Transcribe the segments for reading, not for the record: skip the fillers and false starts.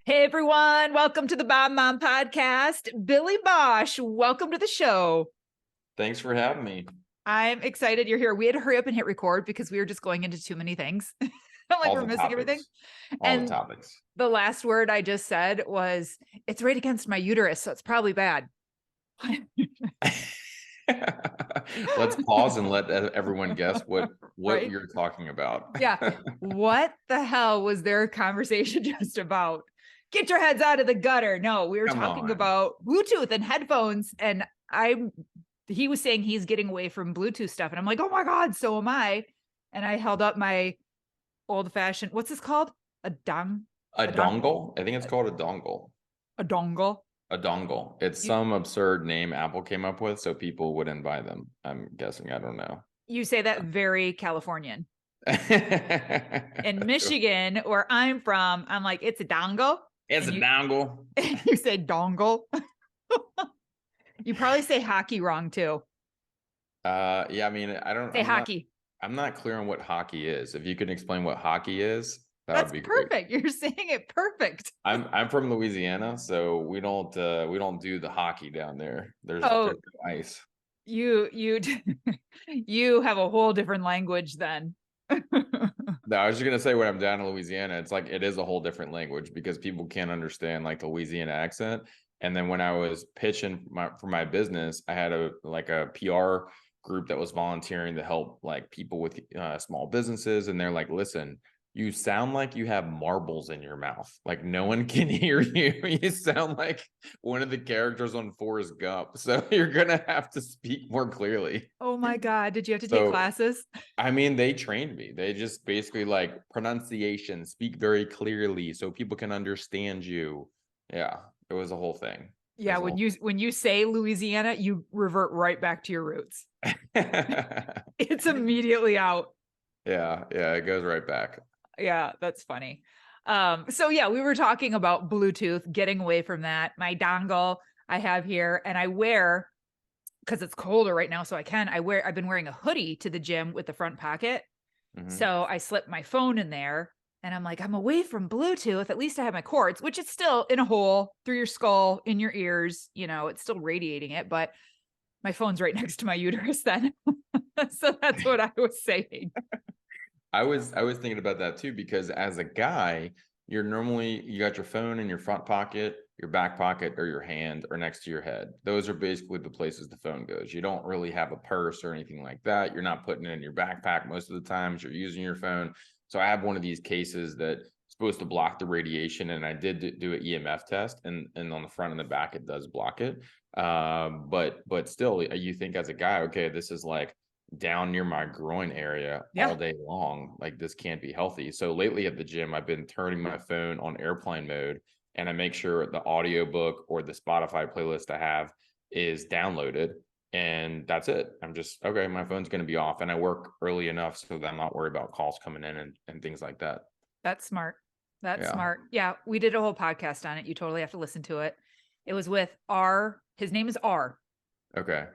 Hey everyone, welcome to the Bob Mom Podcast. Billy Bosch, welcome to the show. Thanks for having me. I'm excited you're here. We had to hurry up and hit record because we were just going into too many things. Like we're missing everything. All the topics. The last word I just said was, it's right against my uterus, so it's probably bad. Let's pause and let everyone guess what Right? you're talking about. Yeah. What the hell was their conversation just about? Get your heads out of the gutter. No, we were talking about Bluetooth and headphones, and he was saying he's getting away from Bluetooth stuff, and I'm like, oh my God, so am I. And I held up my old-fashioned, what's this called? A dongle? I think it's called a dongle. A dongle? A dongle. It's some absurd name Apple came up with so people wouldn't buy them. I'm guessing. I don't know. You say that very Californian. In Michigan, where I'm from, I'm like, it's a dongle. It's a dongle. You say dongle. You probably say hockey wrong too. Yeah, I mean, say hockey. I'm not clear on what hockey is. If you can explain what hockey is, that's would be perfect. Great. You're saying it perfect. I'm from Louisiana, so we don't do the hockey down there. There's no ice. You you have a whole different language then. No, I was just gonna say when I'm down in Louisiana, it's like it is a whole different language because people can't understand like the Louisiana accent. And then when I was pitching for my business, I had a PR group that was volunteering to help like people with small businesses, and they're like, listen, you sound like you have marbles in your mouth. Like no one can hear you. You sound like one of the characters on Forrest Gump. So you're going to have to speak more clearly. Oh my God. Did you have to take classes? I mean, they trained me. They just basically like pronunciation, speak very clearly so people can understand you. Yeah, it was a whole thing. Yeah, when you say Louisiana, you revert right back to your roots. It's immediately out. Yeah, it goes right back. Yeah, that's funny. So yeah, we were talking about Bluetooth, getting away from that. My dongle I have here, and I wear, because it's colder right now, so I've been wearing a hoodie to the gym with the front pocket. Mm-hmm. So I slip my phone in there, and I'm like, I'm away from Bluetooth. At least I have my cords, which is still in a hole through your skull, in your ears. You know, it's still radiating it, but my phone's right next to my uterus then. So that's what I was saying. I was thinking about that too, because as a guy, you got your phone in your front pocket, your back pocket, or your hand, or next to your head. Those are basically the places the phone goes. You don't really have a purse or anything like that. You're not putting it in your backpack most of the times. You're using your phone. So I have one of these cases that's supposed to block the radiation, and I did do an EMF test, and on the front and the back it does block it. But still, you think as a guy, okay, this is like down near my groin area all day long. Like this can't be healthy. So lately at the gym, I've been turning my phone on airplane mode, and I make sure the audiobook or the Spotify playlist I have is downloaded, and that's it. I'm just, okay, my phone's going to be off, and I work early enough so that I'm not worried about calls coming in and things like that. That's smart. That's smart. Yeah. We did a whole podcast on it. You totally have to listen to it. It was with his name is R. Okay.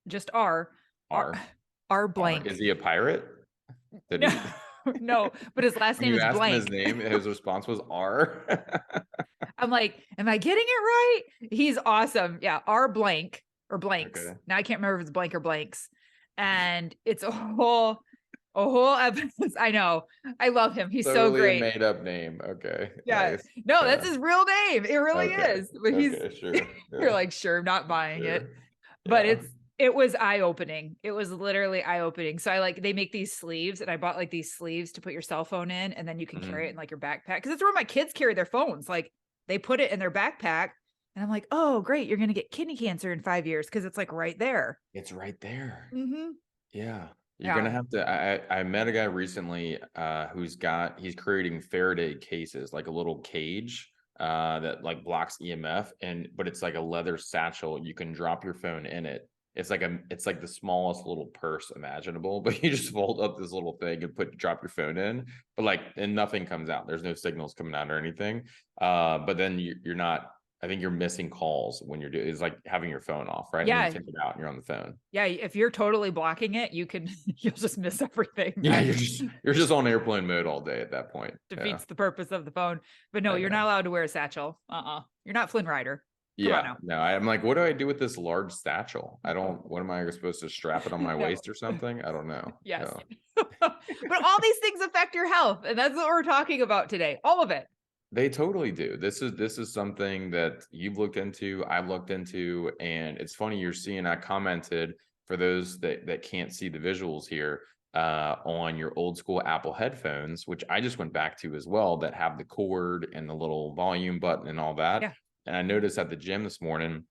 Just R. R blank. Is he a pirate? No, but his last name is blank. His name, his response was R. I'm like, am I getting it right? He's awesome. Yeah, R blank or blanks. Okay. Now I can't remember if it's blank or blanks. And it's a whole episode. I know. I love him. He's so great. A made up name. Okay. Yeah. Nice. No, that's his real name. It really is. But sure. You're like, sure, I'm not buying it. But it was eye-opening. It was literally eye-opening. So they make these sleeves, and I bought like these sleeves to put your cell phone in, and then you can carry it in like your backpack. Cause it's where my kids carry their phones. Like they put it in their backpack, and I'm like, oh, great. You're going to get kidney cancer in 5 years. Cause it's like right there. It's right there. Mm-hmm. Yeah. You're going to have to, I met a guy recently, he's creating Faraday cases, like a little cage, that like blocks EMF, but it's like a leather satchel. You can drop your phone in it. It's like the smallest little purse imaginable, but you just fold up this little thing and drop your phone in, but and nothing comes out. There's no signals coming out or anything. But then you're not I think you're missing calls when you're doing, it's like having your phone off, right? And then you Yeah. take it out and you're on the phone. Yeah. If you're totally blocking it, you'll just miss everything. Yeah, you're just on airplane mode all day at that point. Yeah, Defeats the purpose of the phone. But no, I you're know. not allowed to wear a satchel. You're not Flynn Rider. Come on Yeah, now. no, I'm like, what do I do with this large satchel? I don't, what am I supposed to strap it on my No. waist or something? I don't know. Yes. No. But all these things affect your health. And that's what we're talking about today. All of it. They totally do. This is something that you've looked into, I've looked into, and it's funny you're seeing. I commented for those that can't see the visuals here on your old school Apple headphones, which I just went back to as well, that have the cord and the little volume button and all that. Yeah. And I noticed at the gym this morning,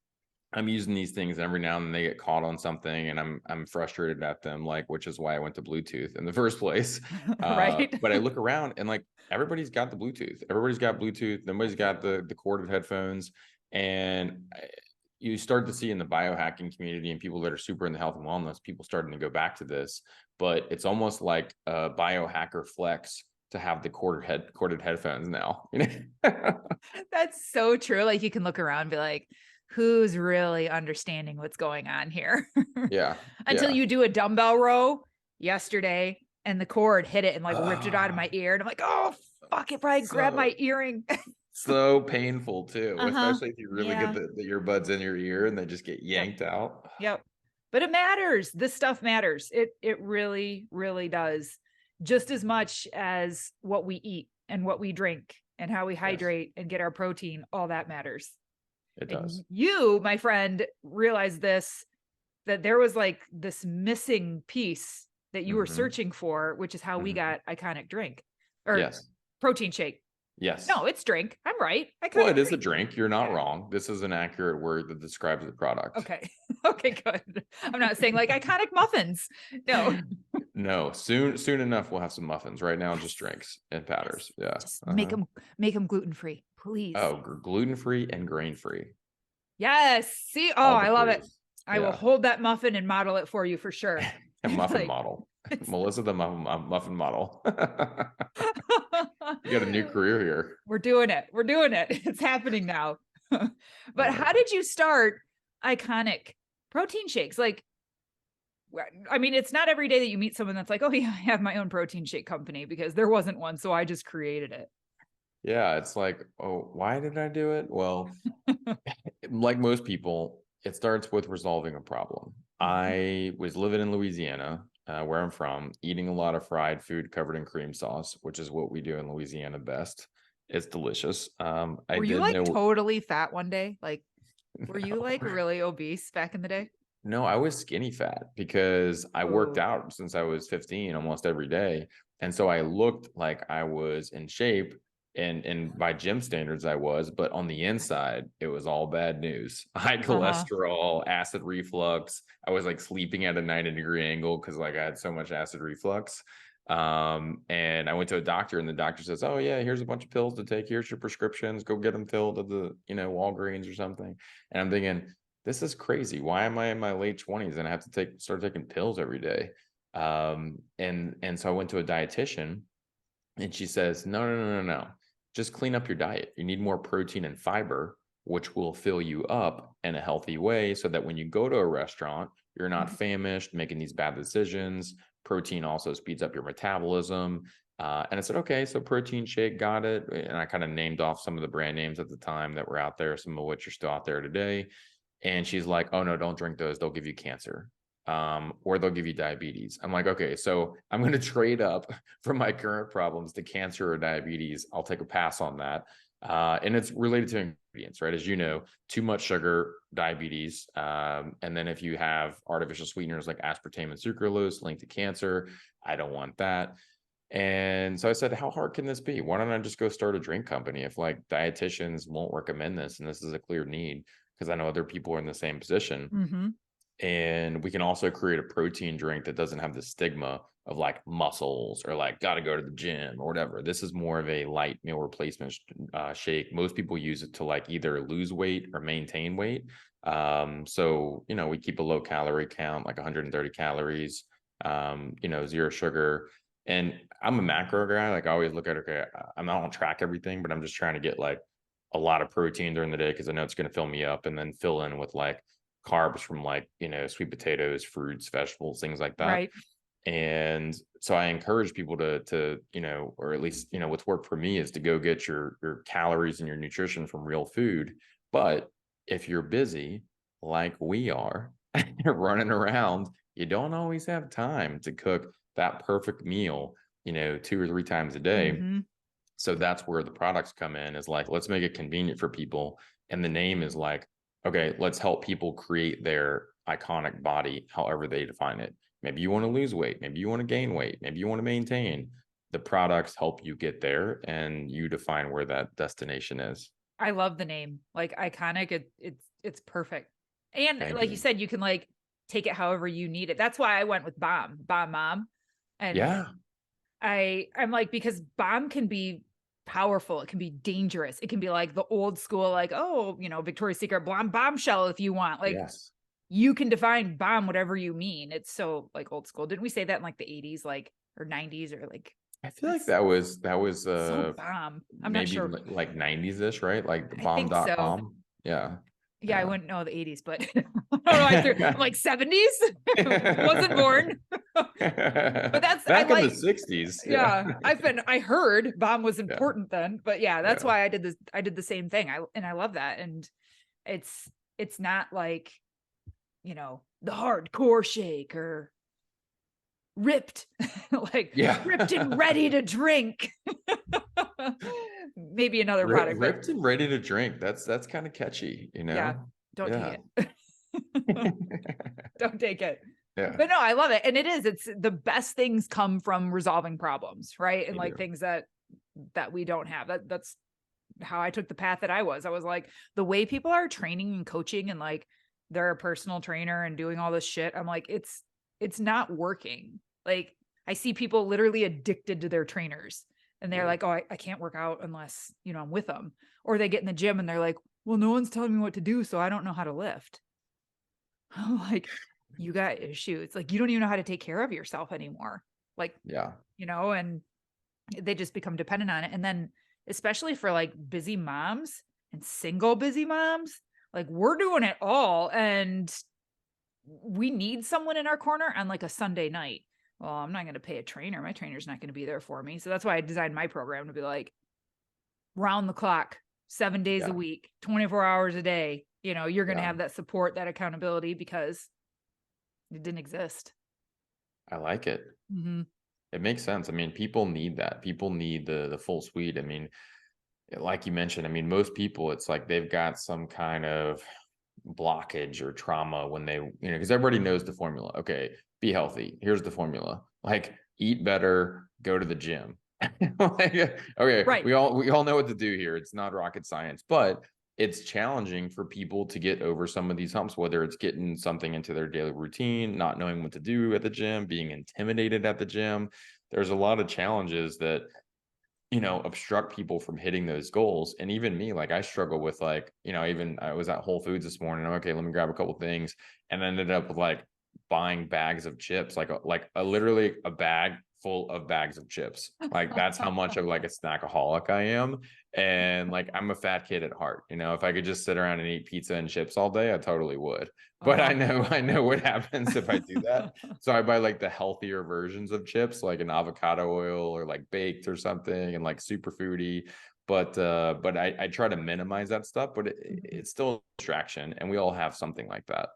I'm using these things every now and then they get caught on something and I'm frustrated at them, like, which is why I went to Bluetooth in the first place. Right. But I look around and like everybody's got the Bluetooth. Everybody's got Bluetooth. Nobody's got the corded headphones. And you start to see in the biohacking community and people that are super into health and wellness, people starting to go back to this. But it's almost like a biohacker flex to have the corded headphones now. That's so true. Like you can look around and be like, who's really understanding what's going on here? Yeah. Until Yeah. you do a dumbbell row yesterday and the cord hit it and like ripped it out of my ear. And I'm like, oh, fuck, it probably grabbed my earring. So painful too, Uh-huh. especially if you really get Yeah. the earbuds in your ear and they just get Yep. yanked out. Yep. But it matters. This stuff matters. It really, really does. Just as much as what we eat and what we drink and how we Yes, hydrate and get our protein, all that matters. it And does. you, my friend, realized this, that there was like this missing piece that you were Hmm. searching for, which is how we Hmm. got Iconic drink or Yes. protein shake. Yes. No, it's drink. I'm right. Well, Iconic it is a drink. drink. You're not Okay. wrong. This is an accurate word that describes the product. Okay. Okay, good. I'm not saying like Iconic muffins. No. No, soon enough we'll have some muffins. Right now, just drinks and powders. Yeah. Just make them gluten free, please. Oh, gluten free and grain free. Yes. See, oh, All the I love it. frees. I will Yeah. hold that muffin and model it for you for sure. A muffin Like, model. Melissa the muffin model. You got a new career here. we're doing it. We're doing it. It's happening now. But how did you start Iconic protein shakes? Like, I mean, it's not every day that you meet someone that's like, oh yeah, I have my own protein shake company, because there wasn't one. So I just created it. Yeah, it's like, oh, why did I do it? Well, like most people, it starts with resolving a problem. I was living in Louisiana, where I'm from, eating a lot of fried food covered in cream sauce, which is what we do in Louisiana best. It's delicious. I Were you did like know. totally fat one day? Like, were you No. like really obese back in the day? No, I was skinny fat because I worked Oh, out since I was 15 almost every day. And so I looked like I was in shape, and by gym standards I was, but on the inside it was all bad news. High uh-huh. cholesterol, acid reflux. I was like sleeping at a 90-degree angle because like I had so much acid reflux. And I went to a doctor and the doctor says, oh yeah, here's a bunch of pills to take. Here's your prescriptions. Go get them filled at the, Walgreens or something. And I'm thinking, this is crazy. Why am I in my late 20s and I have to start taking pills every day? And so I went to a dietitian and she says, no. Just clean up your diet. You need more protein and fiber, which will fill you up in a healthy way so that when you go to a restaurant, you're not famished, making these bad decisions. Protein also speeds up your metabolism. And I said, okay, so protein shake, got it. And I kind of named off some of the brand names at the time that were out there, some of which are still out there today. And she's like, oh no, don't drink those. They'll give you cancer. Or they'll give you diabetes. I'm like, okay, so I'm going to trade up from my current problems to cancer or diabetes. I'll take a pass on that. And it's related to ingredients, right? As you know, too much sugar, diabetes. And then if you have artificial sweeteners like aspartame and sucralose linked to cancer, I don't want that. And so I said, how hard can this be? Why don't I just go start a drink company if like dietitians won't recommend this and this is a clear need? Because I know other people are in the same position. Mm-hmm. And we can also create a protein drink that doesn't have the stigma of like muscles or like got to go to the gym or whatever. This is more of a light meal replacement shake. Most people use it to like either lose weight or maintain weight. So, we keep a low calorie count, like 130 calories, zero sugar. And I'm a macro guy. Like I always look at, okay, I'm not on track everything, but I'm just trying to get like a lot of protein during the day because I know it's going to fill me up, and then fill in with like carbs from like, sweet potatoes, fruits, vegetables, things like that. Right. And so I encourage people to, or at least, what's worked for me is to go get your calories and your nutrition from real food. But if you're busy, like we are, running around, you don't always have time to cook that perfect meal, 2 or 3 times a day. Mm-hmm. So that's where the products come in, is like, let's make it convenient for people. And the name is like, okay, let's help people create their iconic body, however they define it. Maybe you want to lose weight, maybe you want to gain weight, maybe you want to maintain. The products help you get there, and you define where that destination is. I love the name, like iconic. It's perfect. And Thank like you you. said, you can like take it however you need it. That's why I went with Bomb Mom. And Yeah. I'm like, because bomb can be powerful, it can be dangerous, it can be like the old school, like, oh, Victoria's Secret bombshell if you want. Like, Yes. you can define bomb whatever you mean. It's so like old school. Didn't we say that in like the 80s, like, or 90s, or like, I feel like that's that was so bomb. I'm not maybe sure. like 90s-ish, right? Like the I think so. bomb.com. Yeah. Yeah, I Yeah. wouldn't know the 80s, but I don't know. I'm like 70s. Wasn't born. But that's, I Back in the like, 60s. Yeah. yeah, I heard bomb was Yeah. important then, but yeah, that's Yeah. why I did the same thing. I love that. And it's not like, the hardcore shake or ripped, like Yeah. ripped and ready to drink. Maybe another product, but Ripped and ready to drink. That's kind of catchy, yeah, don't Yeah. take it. Don't take it. Yeah. But no, I love it. And it's the best things come from resolving problems, right? And They like do. things that we don't have. That's how I took the path that I was. I was like, the way people are training and coaching, and like they're a personal trainer and doing all this shit, I'm like, it's not working. Like, I see people literally addicted to their trainers, and they're Yeah. like, oh, I can't work out unless, I'm with them. Or they get in the gym and they're like, well, no one's telling me what to do, so I don't know how to lift. I'm like, you got issues. Like, you don't even know how to take care of yourself anymore. Like, Yeah. and they just become dependent on it. And then, especially for like busy moms and single busy moms, like, we're doing it all. And we need someone in our corner on like a Sunday night. Well, I'm not going to pay a trainer. My trainer's not going to be there for me. So that's why I designed my program to be like round the clock, 7 days a Yeah. week, 24 hours a day. You're going to Yeah. have that support, that accountability, because it didn't exist. I like it. Mm-hmm. It makes sense. I mean, people need that. People need the full suite. I mean, like you mentioned, I mean, most people, it's like they've got some kind of blockage or trauma when they, because everybody knows the formula. Okay, be healthy. Here's the formula. Like, eat better, go to the gym. Like, okay, Right. we all know what to do here. It's not rocket science, but it's challenging for people to get over some of these humps, whether it's getting something into their daily routine, not knowing what to do at the gym, being intimidated at the gym. There's a lot of challenges that obstruct people from hitting those goals. And even me, like, I struggle with, like, even I was at Whole Foods this morning. I'm okay, let me grab a couple things, and ended up with like buying bags of chips, like literally a bag full of bags of chips. Like, that's how much of like a snackaholic I am. And like, I'm a fat kid at heart. If I could just sit around and eat pizza and chips all day, I totally would. But I know what happens if I do that. So I buy like the healthier versions of chips, like an avocado oil or like baked or something, and like super foody. But I try to minimize that stuff, but it's still a distraction, and we all have something like that.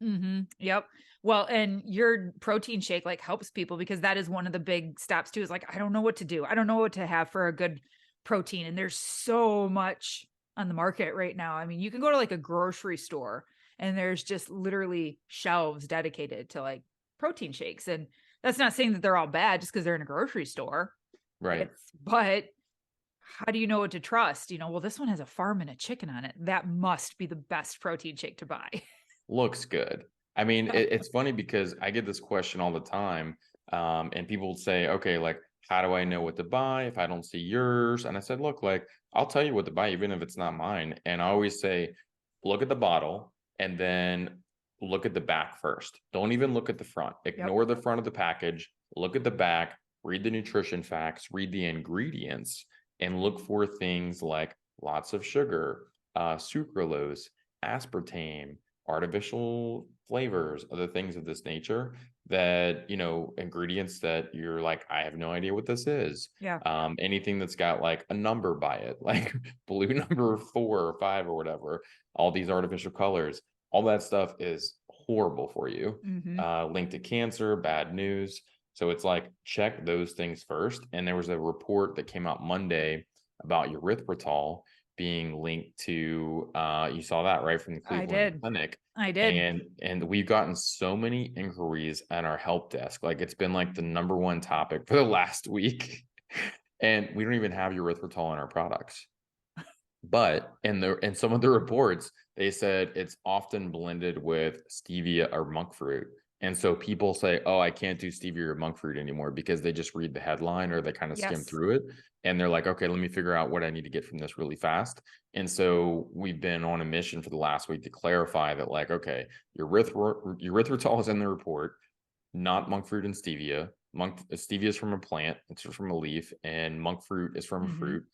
Mm-hmm. Yep. Well, and your protein shake like helps people, because that is one of the big steps too, is like, I don't know what to do. I don't know what to have for a good protein. And there's so much on the market right now. I mean, you can go to like a grocery store and there's just literally shelves dedicated to like protein shakes. And that's not saying that they're all bad just because they're in a grocery store. Right. But how do you know what to trust? Well, this one has a farm and a chicken on it. That must be the best protein shake to buy. Looks good. I mean, it's funny because I get this question all the time. And people say, okay, like, how do I know what to buy if I don't see yours? And I said, look, like, I'll tell you what to buy, even if it's not mine. And I always say, look at the bottle and then look at the back first. Don't even look at the front. Ignore the front of the package. Look at the back, read the nutrition facts, read the ingredients, and look for things like lots of sugar, sucralose, aspartame, artificial flavors, other things of this nature that, ingredients that you're like, I have no idea what this is. Yeah. Anything that's got like a number by it, like blue number 4 or 5 or whatever, all these artificial colors, all that stuff is horrible for you. Mm-hmm. Linked to cancer, bad news. So it's like, check those things first. And there was a report that came out Monday about erythritol being linked to, you saw that right from the I Cleveland did. Clinic. I did. And we've gotten so many inquiries at our help desk. Like it's been like the number one topic for the last week. And we don't even have erythritol in our products. But in some of the reports, they said it's often blended with stevia or monk fruit. And so people say, oh, I can't do stevia or monk fruit anymore because they just read the headline or they kind of skim Yes. through it. And they're like, okay, let me figure out what I need to get from this really fast. And so we've been on a mission for the last week to clarify that, like, okay, erythritol is in the report, not monk fruit and stevia. Stevia is from a plant, it's from a leaf, and monk fruit is from a Mm-hmm. fruit,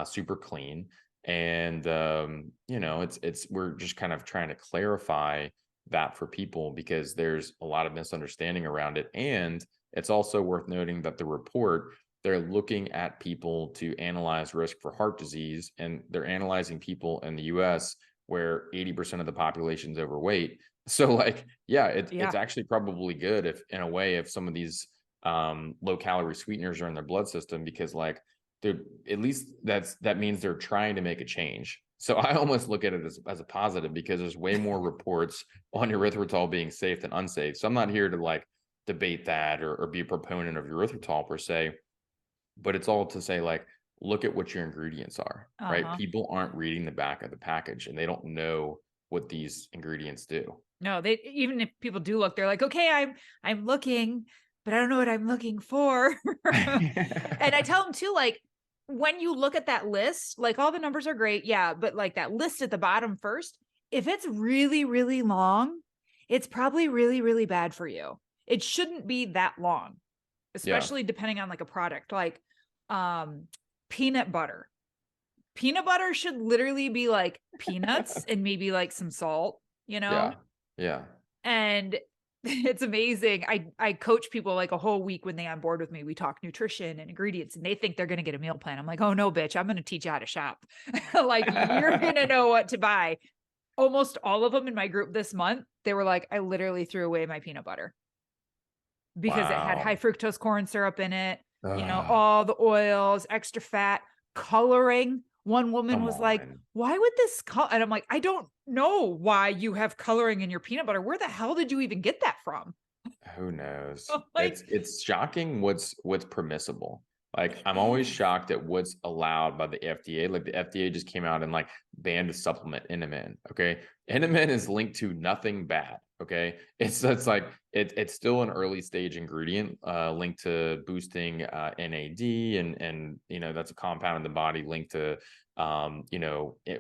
super clean. And it's we're just kind of trying to clarify that for people because there's a lot of misunderstanding around it. And it's also worth noting that the report, they're looking at people to analyze risk for heart disease, and they're analyzing people in the US where 80% of the population is overweight. So like, yeah, it's Yeah. actually probably good if in a way if some of these low calorie sweeteners are in their blood system, because like, dude, at least that means they're trying to make a change. So I almost look at it as a positive because there's way more reports on erythritol being safe than unsafe. So I'm not here to like debate that or be a proponent of erythritol per se, but it's all to say like, look at what your ingredients are, right? Uh-huh. People aren't reading the back of the package and they don't know what these ingredients do. No, they, even if people do look, they're like, okay, I'm looking, but I don't know what I'm looking for. And I tell them too, like, when you look at that list, like all the numbers are great, yeah, but like that list at the bottom first, if it's really, really long, it's probably really, really bad for you. It shouldn't be that long, Yeah. especially depending on like a product, like um peanut butter. Peanut butter should literally be like peanuts and maybe like some salt, you know? Yeah. Yeah. And it's amazing. I coach people like a whole week when they on board with me. We talk nutrition and ingredients, and they think they're going to get a meal plan. I'm like, oh no, bitch, I'm going to teach you how to shop. Like you're going to know what to buy. Almost all of them in my group this month, they were like, I literally threw away my peanut butter because it had high Wow. fructose corn syrup in it, Ugh, all the oils, extra fat, coloring. One woman come was like, on. why would this and I'm like, I don't know why you have coloring in your peanut butter. Where the hell did you even get that from? Who knows? Like, It's shocking what's permissible. Like it I'm always is. shocked at what's allowed by the FDA. Like the FDA just came out and like banned a supplement, NMN. Okay. NMN is linked to nothing bad. Okay. It's like it's still an early stage ingredient linked to boosting NAD and that's a compound in the body linked to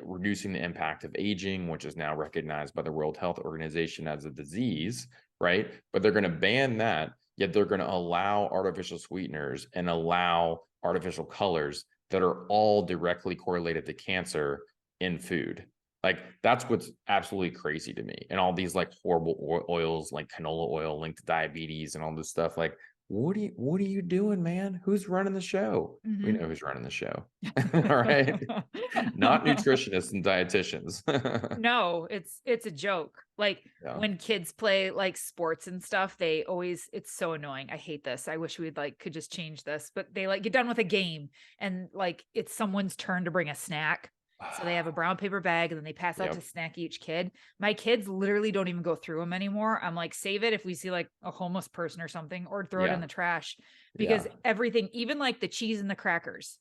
reducing the impact of aging, which is now recognized by the World Health Organization as a disease, right? But they're going to ban that, yet they're going to allow artificial sweeteners and allow artificial colors that are all directly correlated to cancer in food. Like that's what's absolutely crazy to me. And all these like horrible oils, like canola oil linked to diabetes and all this stuff. Like, what are you doing, man? Who's running the show? We Mhm. know who's running the show. All right. Not nutritionists and dietitians. No, it's a joke. Like Yeah. when kids play like sports and stuff, they always, it's so annoying. I hate this. I wish we'd like could just change this, but they like get done with a game and like it's someone's turn to bring a snack. So they have a brown paper bag and then they pass out to Yep. snack each kid. My kids literally don't even go through them anymore. I'm like, save it if we see like a homeless person or something, or throw it in Yeah. the trash because Yeah. everything, even like the cheese and the crackers,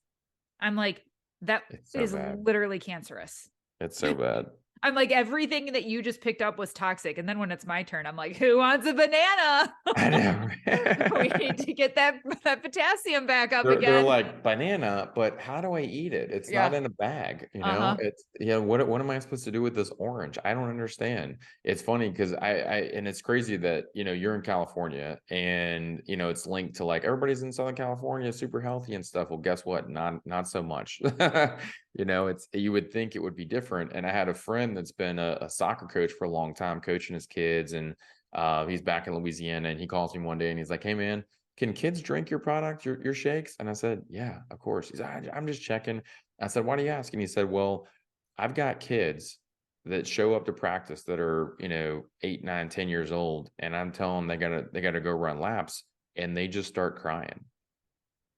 I'm like, that It's so is bad. literally cancerous. It's so bad. I'm like, everything that you just picked up was toxic. And then when it's my turn, I'm like, who wants a banana? I know. We need to get that potassium back up They're again. like banana, but how do I eat it? It's not Yeah. in a bag, you know? Uh-huh. It's what am I supposed to do with this orange? I don't understand. It's funny because I and it's crazy that you're in California and it's linked to like everybody's in Southern California super healthy and stuff. Well, guess what? Not so much. It's you would think it would be different. And I had a friend that's been a soccer coach for a long time, coaching his kids, and he's back in Louisiana, and he calls me one day and he's like, "Hey man, can kids drink your product, your shakes?" And I said, "Yeah, of course." He's like, "I'm just checking." I said, "Why do you ask?" And he said, "Well, I've got kids that show up to practice that are, 8, 9, 10 years old, and I'm telling them they gotta go run laps, and they just start crying.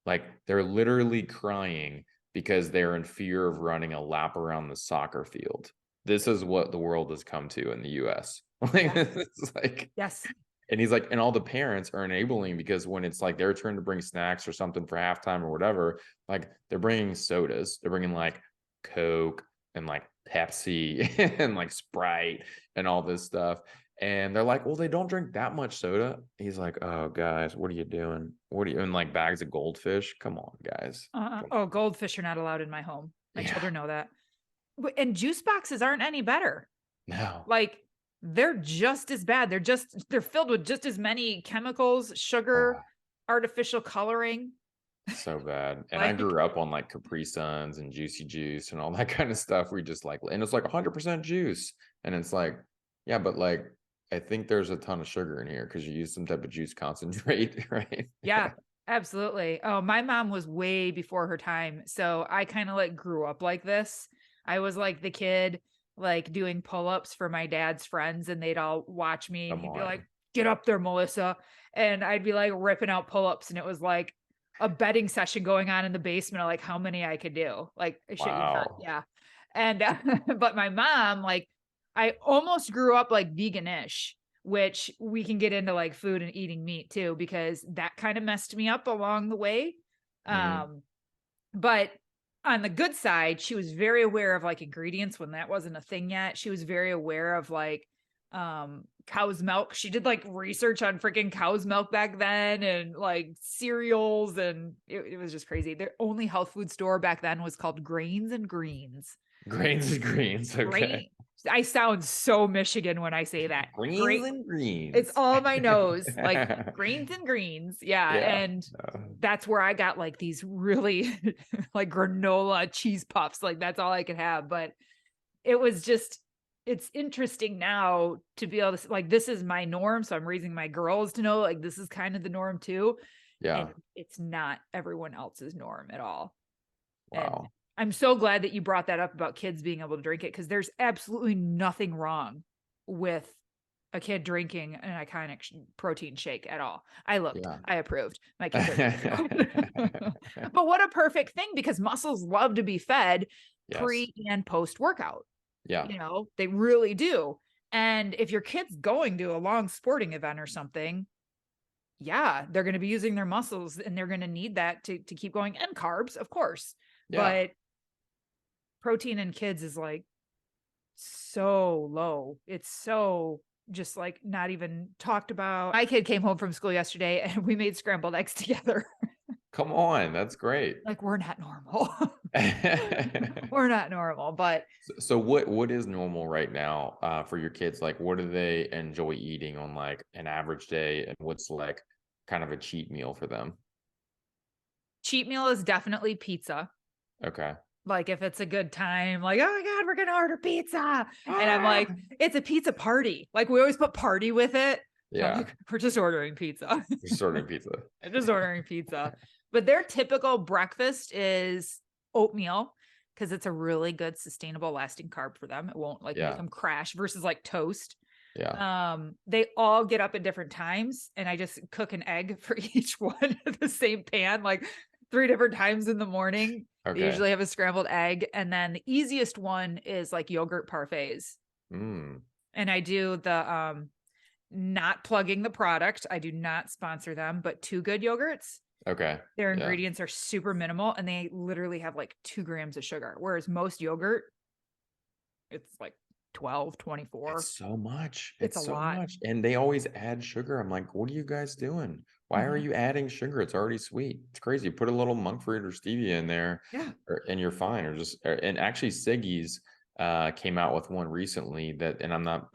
Like they're literally crying because they're in fear of running a lap around the soccer field. This is what the world has come to in the US." Like, Yeah. it's like, Yes. and he's like, and all the parents are enabling because when it's like their turn to bring snacks or something for halftime or whatever, like they're bringing sodas, they're bringing like Coke and like Pepsi and like Sprite and all this stuff. And they're like, well, they don't drink that much soda. He's like, oh, guys, what are you doing? What are you in, like bags of goldfish? Come on, guys. Come Oh, goldfish are not allowed in my home. My on. Yeah, children know that. And juice boxes aren't any better. no, Like they're just as bad. They're filled with just as many chemicals, sugar, oh, artificial coloring. so bad. And I Like, grew up on like Capri Suns and Juicy Juice and all that kind of stuff. We just like, and it's like 100% juice. And it's like, yeah, but like, I think there's a ton of sugar in here because you use some type of juice concentrate, right? yeah, absolutely. Oh, my mom was way before her time. So I kind of like grew up like this. I was like the kid like doing pull-ups for my dad's friends, and they'd all watch me and Come he'd be like, on. "Get up there, Melissa." And I'd be like ripping out pull-ups, and it was like a betting session going on in the basement of like how many I could do. Like I shit you not. Wow. Yeah. And but my mom, like I almost grew up like veganish, which we can get into like food and eating meat too, because that kind of messed me up along the way. Mm, But on the good side, she was very aware of like ingredients when that wasn't a thing yet. She was very aware of like cow's milk. She did like research on freaking cow's milk back then, and like cereals, and it was just crazy. Their only health food store back then was called Grains and Greens. grains and greens. Okay. Grain. I sound so Michigan when I say that. Greens Great. and It's greens. all my nose, like grains and greens. Yeah. Yeah. And No. that's where I got like these really like granola cheese puffs. Like that's all I could have. But it was just, it's interesting now to be able to, like, this is my norm. So I'm raising my girls to know like this is kind of the norm too. And Yeah. it's not everyone else's norm at all. And Wow. I'm so glad that you brought that up about kids being able to drink it, because there's absolutely nothing wrong with a kid drinking an iconic protein shake at all. Yeah. I approved. My kids are but what a perfect thing, because muscles love to be fed Yes. pre and post workout. Yeah. They really do. And if your kid's going to a long sporting event or something, yeah, they're going to be using their muscles and they're going to need that to keep going, and carbs, of course. Yeah. But protein in kids is like so low. It's so just like not even talked about. My kid came home from school yesterday and we made scrambled eggs together. Come on. That's great. Like we're not normal. We're not normal, but So what is normal right now for your kids? Like what do they enjoy eating on like an average day, and what's like kind of a cheat meal for them? cheat meal is definitely pizza. Okay. Like if it's a good time, like, oh my God, we're gonna order pizza. And I'm Ah! like, it's a pizza party. Like we always put party with it. So I'm Yeah. like, we're just ordering pizza. You're serving pizza. I'm just ordering pizza. But their typical breakfast is oatmeal, because it's a really good sustainable lasting carb for them. It won't like make Yeah. them crash, versus like toast. Yeah. They all get up at different times, and I just cook an egg for each one at the same pan, like 3 different times in the morning. They Okay. usually have a scrambled egg. And then the easiest one is like yogurt parfaits. Mm. And I do the not plugging the product. I do not sponsor them, but Two Good yogurts. Okay. Their Yeah. ingredients are super minimal, and they literally have like 2 grams of sugar. Whereas most yogurt, it's like 12, 24. It's so much. It's It's a so lot. much. And they always add sugar. I'm like, what are you guys doing? Why are Mhm. you adding sugar? It's already sweet. It's crazy. Put a little monk fruit or stevia in there, Yeah. and you're fine. And actually Siggy's came out with one recently that, and I'm not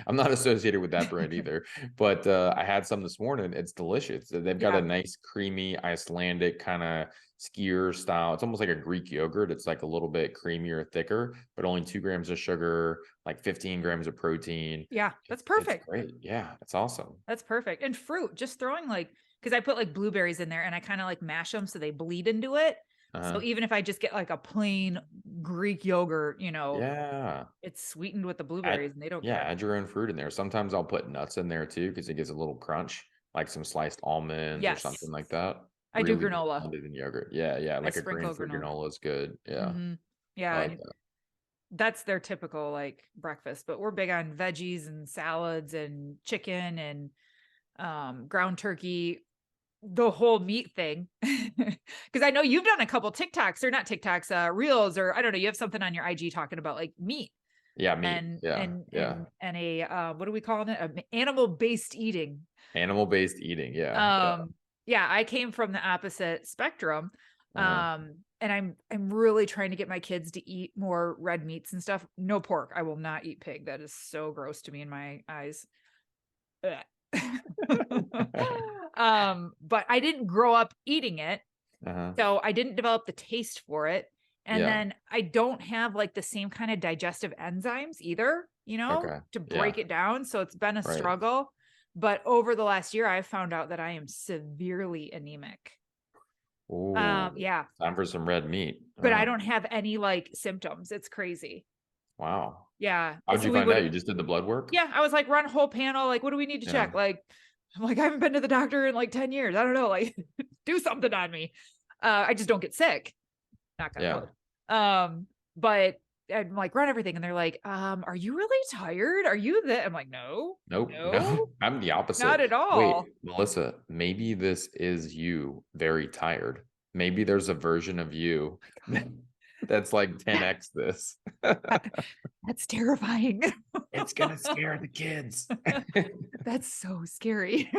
I'm not associated with that brand either, but I had some this morning. It's delicious. They've got a Yeah. nice creamy Icelandic kind of skier style. It's almost like a Greek yogurt. It's like a little bit creamier, thicker, but only 2 grams of sugar, like 15 grams of protein. Yeah. That's It's perfect. great. Yeah, it's awesome. That's perfect. And fruit, just throwing like, because I put like blueberries in there and I kind of like mash them so they bleed into it. So Uh-huh. even if I just get like a plain Greek yogurt, Yeah. it's sweetened with the Add, blueberries and they don't yeah, care. add your own fruit in there. Sometimes I'll put nuts in there too because it gives a little crunch, like some sliced almonds or Yes. something like that. I do Really good granola. blended in yogurt. Yeah, yeah, I like a grain sprinkle free granola. granola is good. Yeah, I Yeah. like And that. that's their typical like breakfast, but we're big on veggies and salads and chicken and ground turkey, the whole meat thing. Because I know you've done a couple TikToks or not TikToks, reels, or I don't know, you have something on your IG talking about like meat Yeah, meat. and Yeah, yeah. a what are we calling it? Animal based eating. Animal-based eating. Yeah, yeah. Um, yeah, I came from the opposite spectrum. Uh-huh. And I'm really trying to get my kids to eat more red meats and stuff. No pork. I will not eat pig. That is so gross to me in my eyes. But I didn't grow up eating it, Uh-huh. so I didn't develop the taste for it. And Yeah. then I don't have like the same kind of digestive enzymes either, Okay. to break Yeah. it down. So it's been a Right. struggle. But over the last year, I've found out that I am severely anemic. Ooh, Yeah, time for some red meat. but I don't have any like symptoms. It's crazy. Wow. Yeah. How'd So you we find out? would, You just did the blood work? yeah, I was like, run a whole panel. Like, what do we need to Yeah. check? Like, I'm like, I haven't been to the doctor in like 10 years. I don't know. Like, do something on me. I just don't get sick. Knock on Yeah. wood. But I'm like, run everything. And they're like, are you really tired? Are you that? I'm like, no, Nope. No, no, I'm the not opposite. at all. Wait, Melissa, maybe this is you very tired. Maybe there's a version of you that's like 10x this. That's terrifying. It's gonna scare the kids. That's so scary.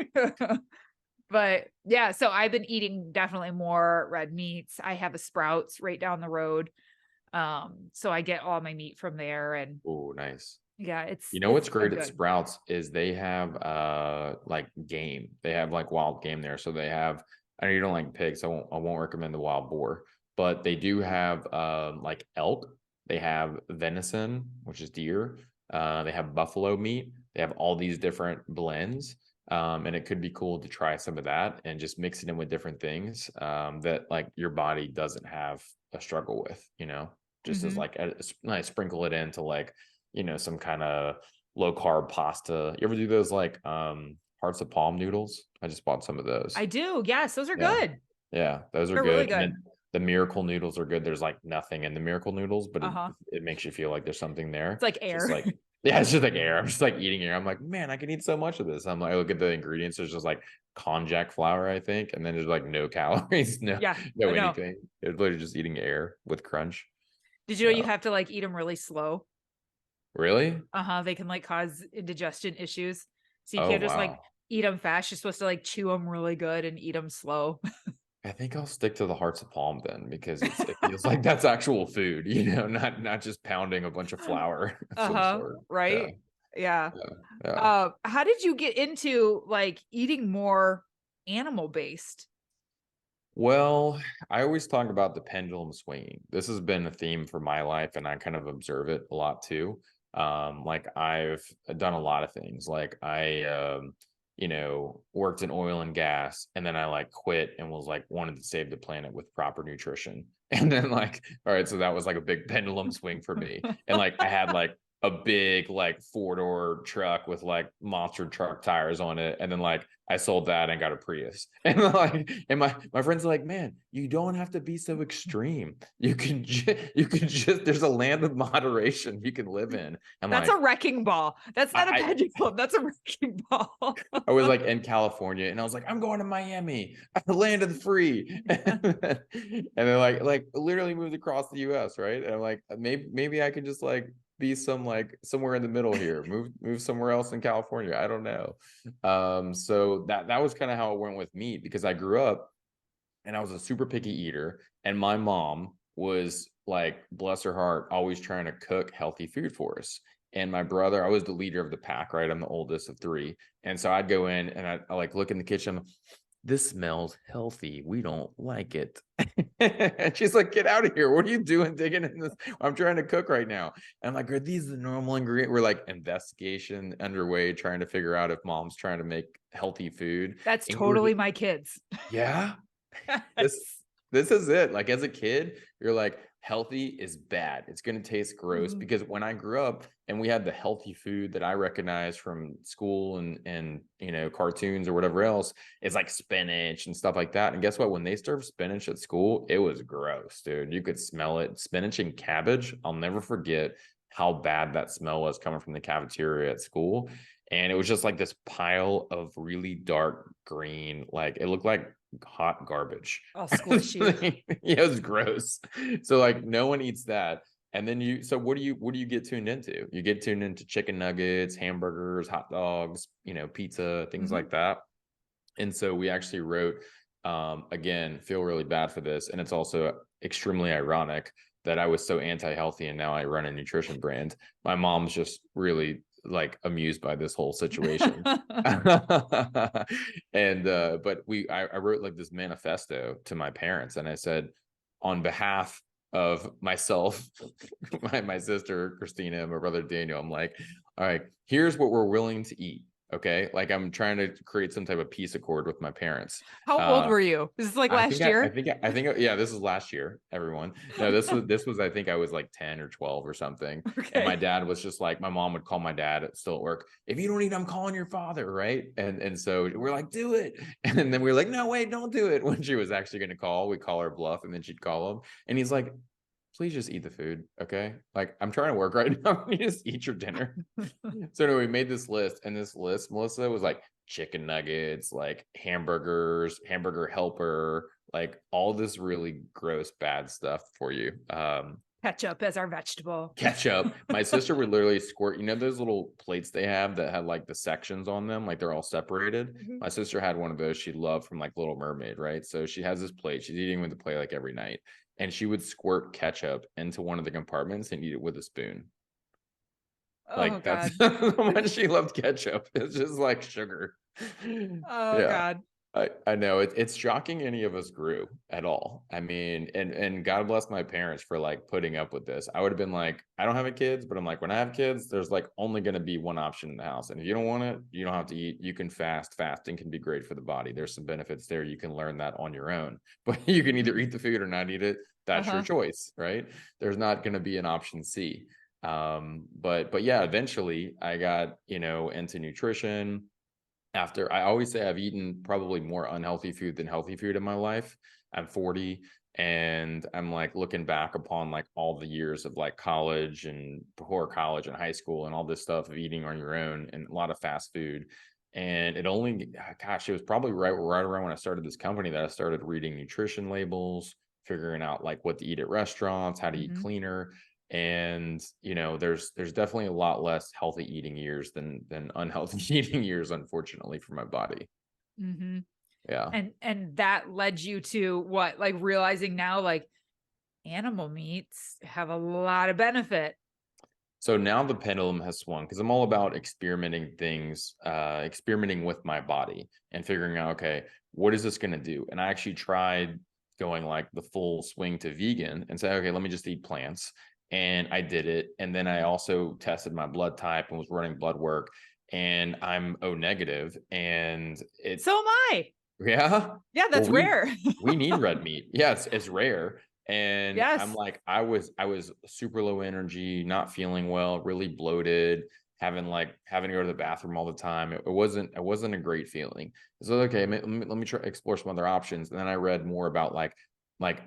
But yeah, so I've been eating definitely more red meats. I have a Sprouts right down the road. So I get all my meat from there and Oh, nice. yeah, You know it's what's been great at good. Sprouts is they have like game. They have like wild game there. So they have, I know you don't like pigs, so I won't recommend the wild boar, but they do have like elk. They have venison, which is deer. They have buffalo meat. They have all these different blends. And it could be cool to try some of that and just mix it in with different things that like your body doesn't have a struggle with, just as Mhm. like nice sprinkle it into like some kind of low carb pasta. You ever do those like hearts of palm noodles? I just bought some of those. I do. Yes, those are Yeah. good. Yeah, those are They're really good. And good. then the miracle noodles are good. There's like nothing in the miracle noodles, but it, Uh-huh. it makes you feel like there's something It's there. like Just air. like, yeah, it's just like air. I'm just like eating air. I'm like, man, I can eat so much of this. I'm like, I look at the ingredients. There's just like konjac flour, I think, and then there's like no calories, no, Yeah, no I know. anything. It's literally just eating air with crunch. Did you know you have to like eat them really slow? Really? Uh-huh. They can like cause indigestion issues. So you Oh, can't just like wow. eat them fast. You're supposed to like chew them really good and eat them slow. I think I'll stick to the hearts of palm then because it feels like that's actual food, not just pounding a bunch of flour of some Uh-huh. sort. Yeah, Right. Yeah. yeah, yeah. How did you get into like eating more animal based? Well, I always talk about the pendulum swinging. This has been a theme for my life, and I kind of observe it a lot too. Like I've done a lot of things. Like I, worked in oil and gas, and then I like quit and was like wanted to save the planet with proper nutrition. And then like, all right, so that was like a big pendulum swing for me. And like I had like a big like 4-door truck with like monster truck tires on it, and then like I sold that and got a Prius. And like, and my friends are like, man, you don't have to be so extreme. You can just there's a land of moderation you can live in. I'm That's a like, wrecking ball. That's not a I pendulum. That's a wrecking ball. I was like in California, and I was like, I'm going to Miami, the land of the free. And then like literally moved across the US, right? And I'm like, maybe I could just like be some like somewhere in the middle here. Move somewhere else in California. I don't know. So that was kind of how it went with meat, because I grew up and I was a super picky eater, and my mom was like, bless her heart, always trying to cook healthy food for us. And my brother, I was the leader of the pack, right? I'm the oldest of three. And so I'd go in and I like look in the kitchen. This smells healthy. We don't like it. And she's like, get out of here. What are you doing digging in this? I'm trying to cook right now. And I'm like, are these the normal ingredients? We're like investigation underway, trying to figure out if mom's trying to make healthy food. That's And we're totally my kids. yeah, this Yes. this is it. Like as a kid, you're like, healthy is bad. It's going to taste gross. Mhm. Because when I grew up and we had the healthy food that I recognized from school and cartoons or whatever else, it's like spinach and stuff like that. And guess what? When they served spinach at school, it was gross, dude. You could smell it. Spinach and cabbage. I'll never forget how bad that smell was coming from the cafeteria at school. And it was just like this pile of really dark green, like it looked like hot garbage. All squishy. Yeah, it was gross. So like no one eats that. And then so what do you get tuned into? You get tuned into chicken nuggets, hamburgers, hot dogs, pizza, things like that. And so we actually wrote, again, feel really bad for this. And it's also extremely ironic that I was so anti-healthy and now I run a nutrition brand. My mom's just really like amused by this whole situation. And but I wrote like this manifesto to my parents, and I said, on behalf of myself, my sister Christina, and my brother Daniel, I'm like, all right, here's what we're willing to eat. Okay, like I'm trying to create some type of peace accord with my parents. How old were you? This is like last year? Yeah, this is last year, everyone. No, this was I think I was like 10 or 12 or something. And my Okay. dad was just like, my mom would call my dad still at work, if you don't eat, I'm calling your father, right? And so we're like, do it. And then we were like, no, wait, don't do it. When she was actually going to call, we call her bluff, and then she'd call him. And he's like, please just eat the food, okay? Like I'm trying to work right now. You just eat your dinner. So anyway, we made this list, and this list, Melissa, was like chicken nuggets, like hamburgers, hamburger helper, like all this really gross, bad stuff for you. Ketchup as our vegetable. Ketchup. My sister would literally squirt, those little plates they have that had like the sections on them, like they're all separated. My sister had one of those she loved from like Little Mermaid, right? So she has this plate. She's eating with the plate like every night. And she would squirt ketchup into one of the compartments and eat it with a spoon. Oh Like that's God. how much she loved ketchup. It's just like sugar. Oh Yeah. God. I know it's shocking any of us grew at all. I mean, and God bless my parents for like putting up with this. I would have been like, I don't have a kids, but I'm like, when I have kids, there's like only going to be one option in the house. And if you don't want it, you don't have to eat. You can fast. Fasting can be great for the body. There's some benefits there. You can learn that on your own, but you can either eat the food or not eat it. That's your choice, right? There's not going to be an option C. But yeah, eventually I got, into nutrition. After, I always say I've eaten probably more unhealthy food than healthy food in my life. I'm 40, and I'm like looking back upon like all the years of like college and before college and high school and all this stuff of eating on your own and a lot of fast food. And it was probably right around when I started this company that I started reading nutrition labels, figuring out like what to eat at restaurants, how to eat cleaner. And there's definitely a lot less healthy eating years than unhealthy eating years, unfortunately, for my body. Yeah. And that led you to what? Like realizing now, like animal meats have a lot of benefit. So now the pendulum has swung, because I'm all about experimenting with my body and figuring out, okay, what is this going to do? And I actually tried going like the full swing to vegan and say, okay, let me just eat plants. And I did it. And then I also tested my blood type and was running blood work, and I'm O negative. And So am I. yeah. Yeah, Well, that's rare. we need red meat. Yeah, it's rare. And I'm Yes. like, I was super low energy, not feeling well, really bloated, having to go to the bathroom all the time. It wasn't a great feeling. So okay, let me try explore some other options. And then I read more about like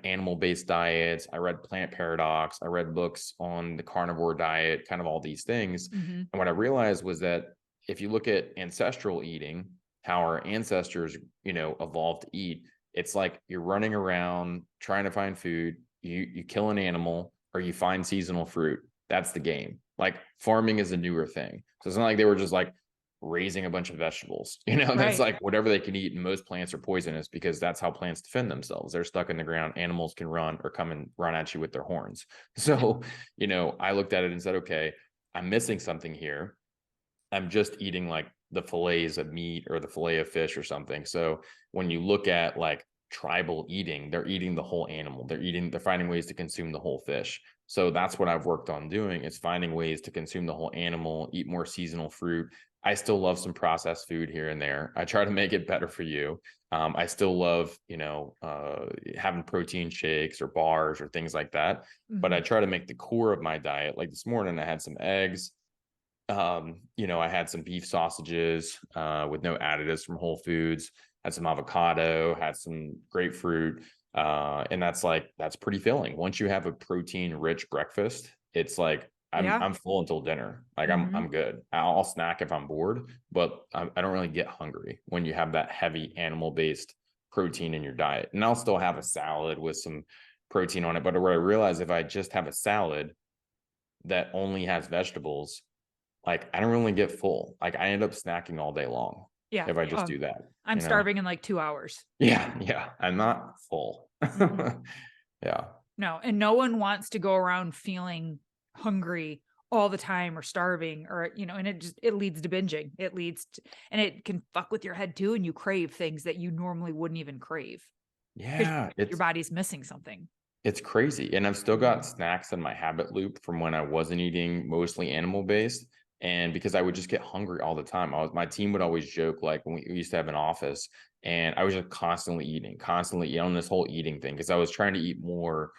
animal-based diets. I read Plant Paradox. I read books on the carnivore diet, kind of all these things. And what I realized was that if you look at ancestral eating, how our ancestors, evolved to eat, it's like you're running around trying to find food. You kill an animal or you find seasonal fruit. That's the game. Like farming is a newer thing. So it's not like they were just like raising a bunch of vegetables, that's Right. like whatever they can eat. And most plants are poisonous because that's how plants defend themselves. They're stuck in the ground. Animals can run or come and run at you with their horns. So, I looked at it and said, okay, I'm missing something here. I'm just eating like the fillets of meat or the fillet of fish or something. So when you look at like tribal eating, they're eating the whole animal. They're finding ways to consume the whole fish. So that's what I've worked on doing, is finding ways to consume the whole animal, eat more seasonal fruit. I still love some processed food here and there. I try to make it better for you. I still love, having protein shakes or bars or things like that. But I try to make the core of my diet. Like this morning, I had some eggs. I had some beef sausages with no additives from Whole Foods, had some avocado, had some grapefruit. And that's pretty filling. Once you have a protein rich breakfast, it's like Yeah. I'm full until dinner. Like I'm good. I'll snack if I'm bored, but I don't really get hungry when you have that heavy animal based protein in your diet. And I'll still have a salad with some protein on it. But what I realize, if I just have a salad that only has vegetables, like I don't really get full. Like I end up snacking all day long Yeah. if I just do that. I'm starving in like 2 hours. Yeah. I'm not full. Yeah. No, and no one wants to go around feeling hungry all the time or starving or, and it leads to binging. And it can fuck with your head too. And you crave things that you normally wouldn't even crave because Yeah. your body's missing something. It's crazy. And I've still got snacks in my habit loop from when I wasn't eating mostly animal based. And because I would just get hungry all the time. My team would always joke, like when we used to have an office, and I was just constantly eating on this whole eating thing. Cause I was trying to eat more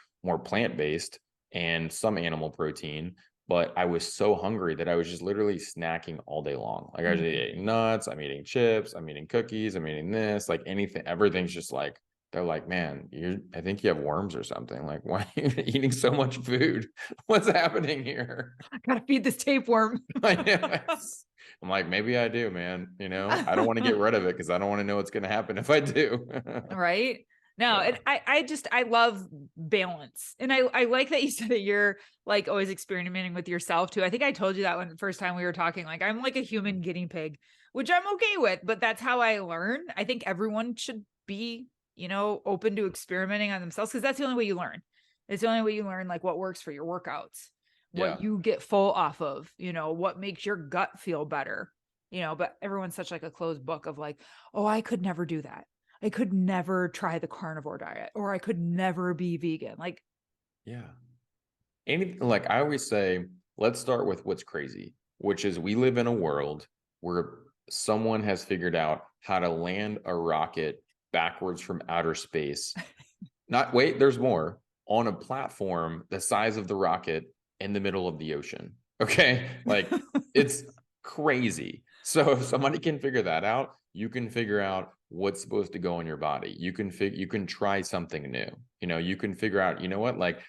plant-based and some animal protein, but I was so hungry that I was just literally snacking all day long. Like I was eating nuts, I'm eating chips, I'm eating cookies, I'm eating this, like anything, everything's just like, they're like, man, I think you have worms or something. Like, why are you eating so much food? What's happening here? I gotta feed this tapeworm. I'm like, maybe I do, man. I don't want to get rid of it because I don't want to know what's going to happen if I do. Right? No, Yeah. and I love balance. And I like that you said that you're like always experimenting with yourself too. I think I told you that when the first time we were talking, like I'm like a human guinea pig, which I'm okay with, but that's how I learn. I think everyone should be, open to experimenting on themselves, because that's the only way you learn. It's the only way you learn like what works for your workouts, Yeah. what you get full off of, what makes your gut feel better. But everyone's such like a closed book of like, oh, I could never do that. I could never try the carnivore diet, or I could never be vegan. Like, Yeah. Anything, like I always say, let's start with what's crazy, which is we live in a world where someone has figured out how to land a rocket backwards from outer space. Wait, there's more, on a platform the size of the rocket in the middle of the ocean. Okay. Like it's crazy. So if somebody can figure that out, you can figure out what's supposed to go in your body. You can try something new. You can figure out, what, like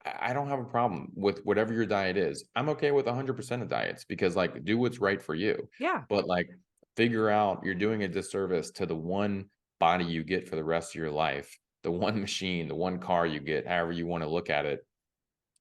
I don't have a problem with whatever your diet is. I'm okay with 100% of diets because like do what's right for you. yeah, But like figure out, you're doing a disservice to the one body you get for the rest of your life, the one machine, the one car you get, however you want to look at it.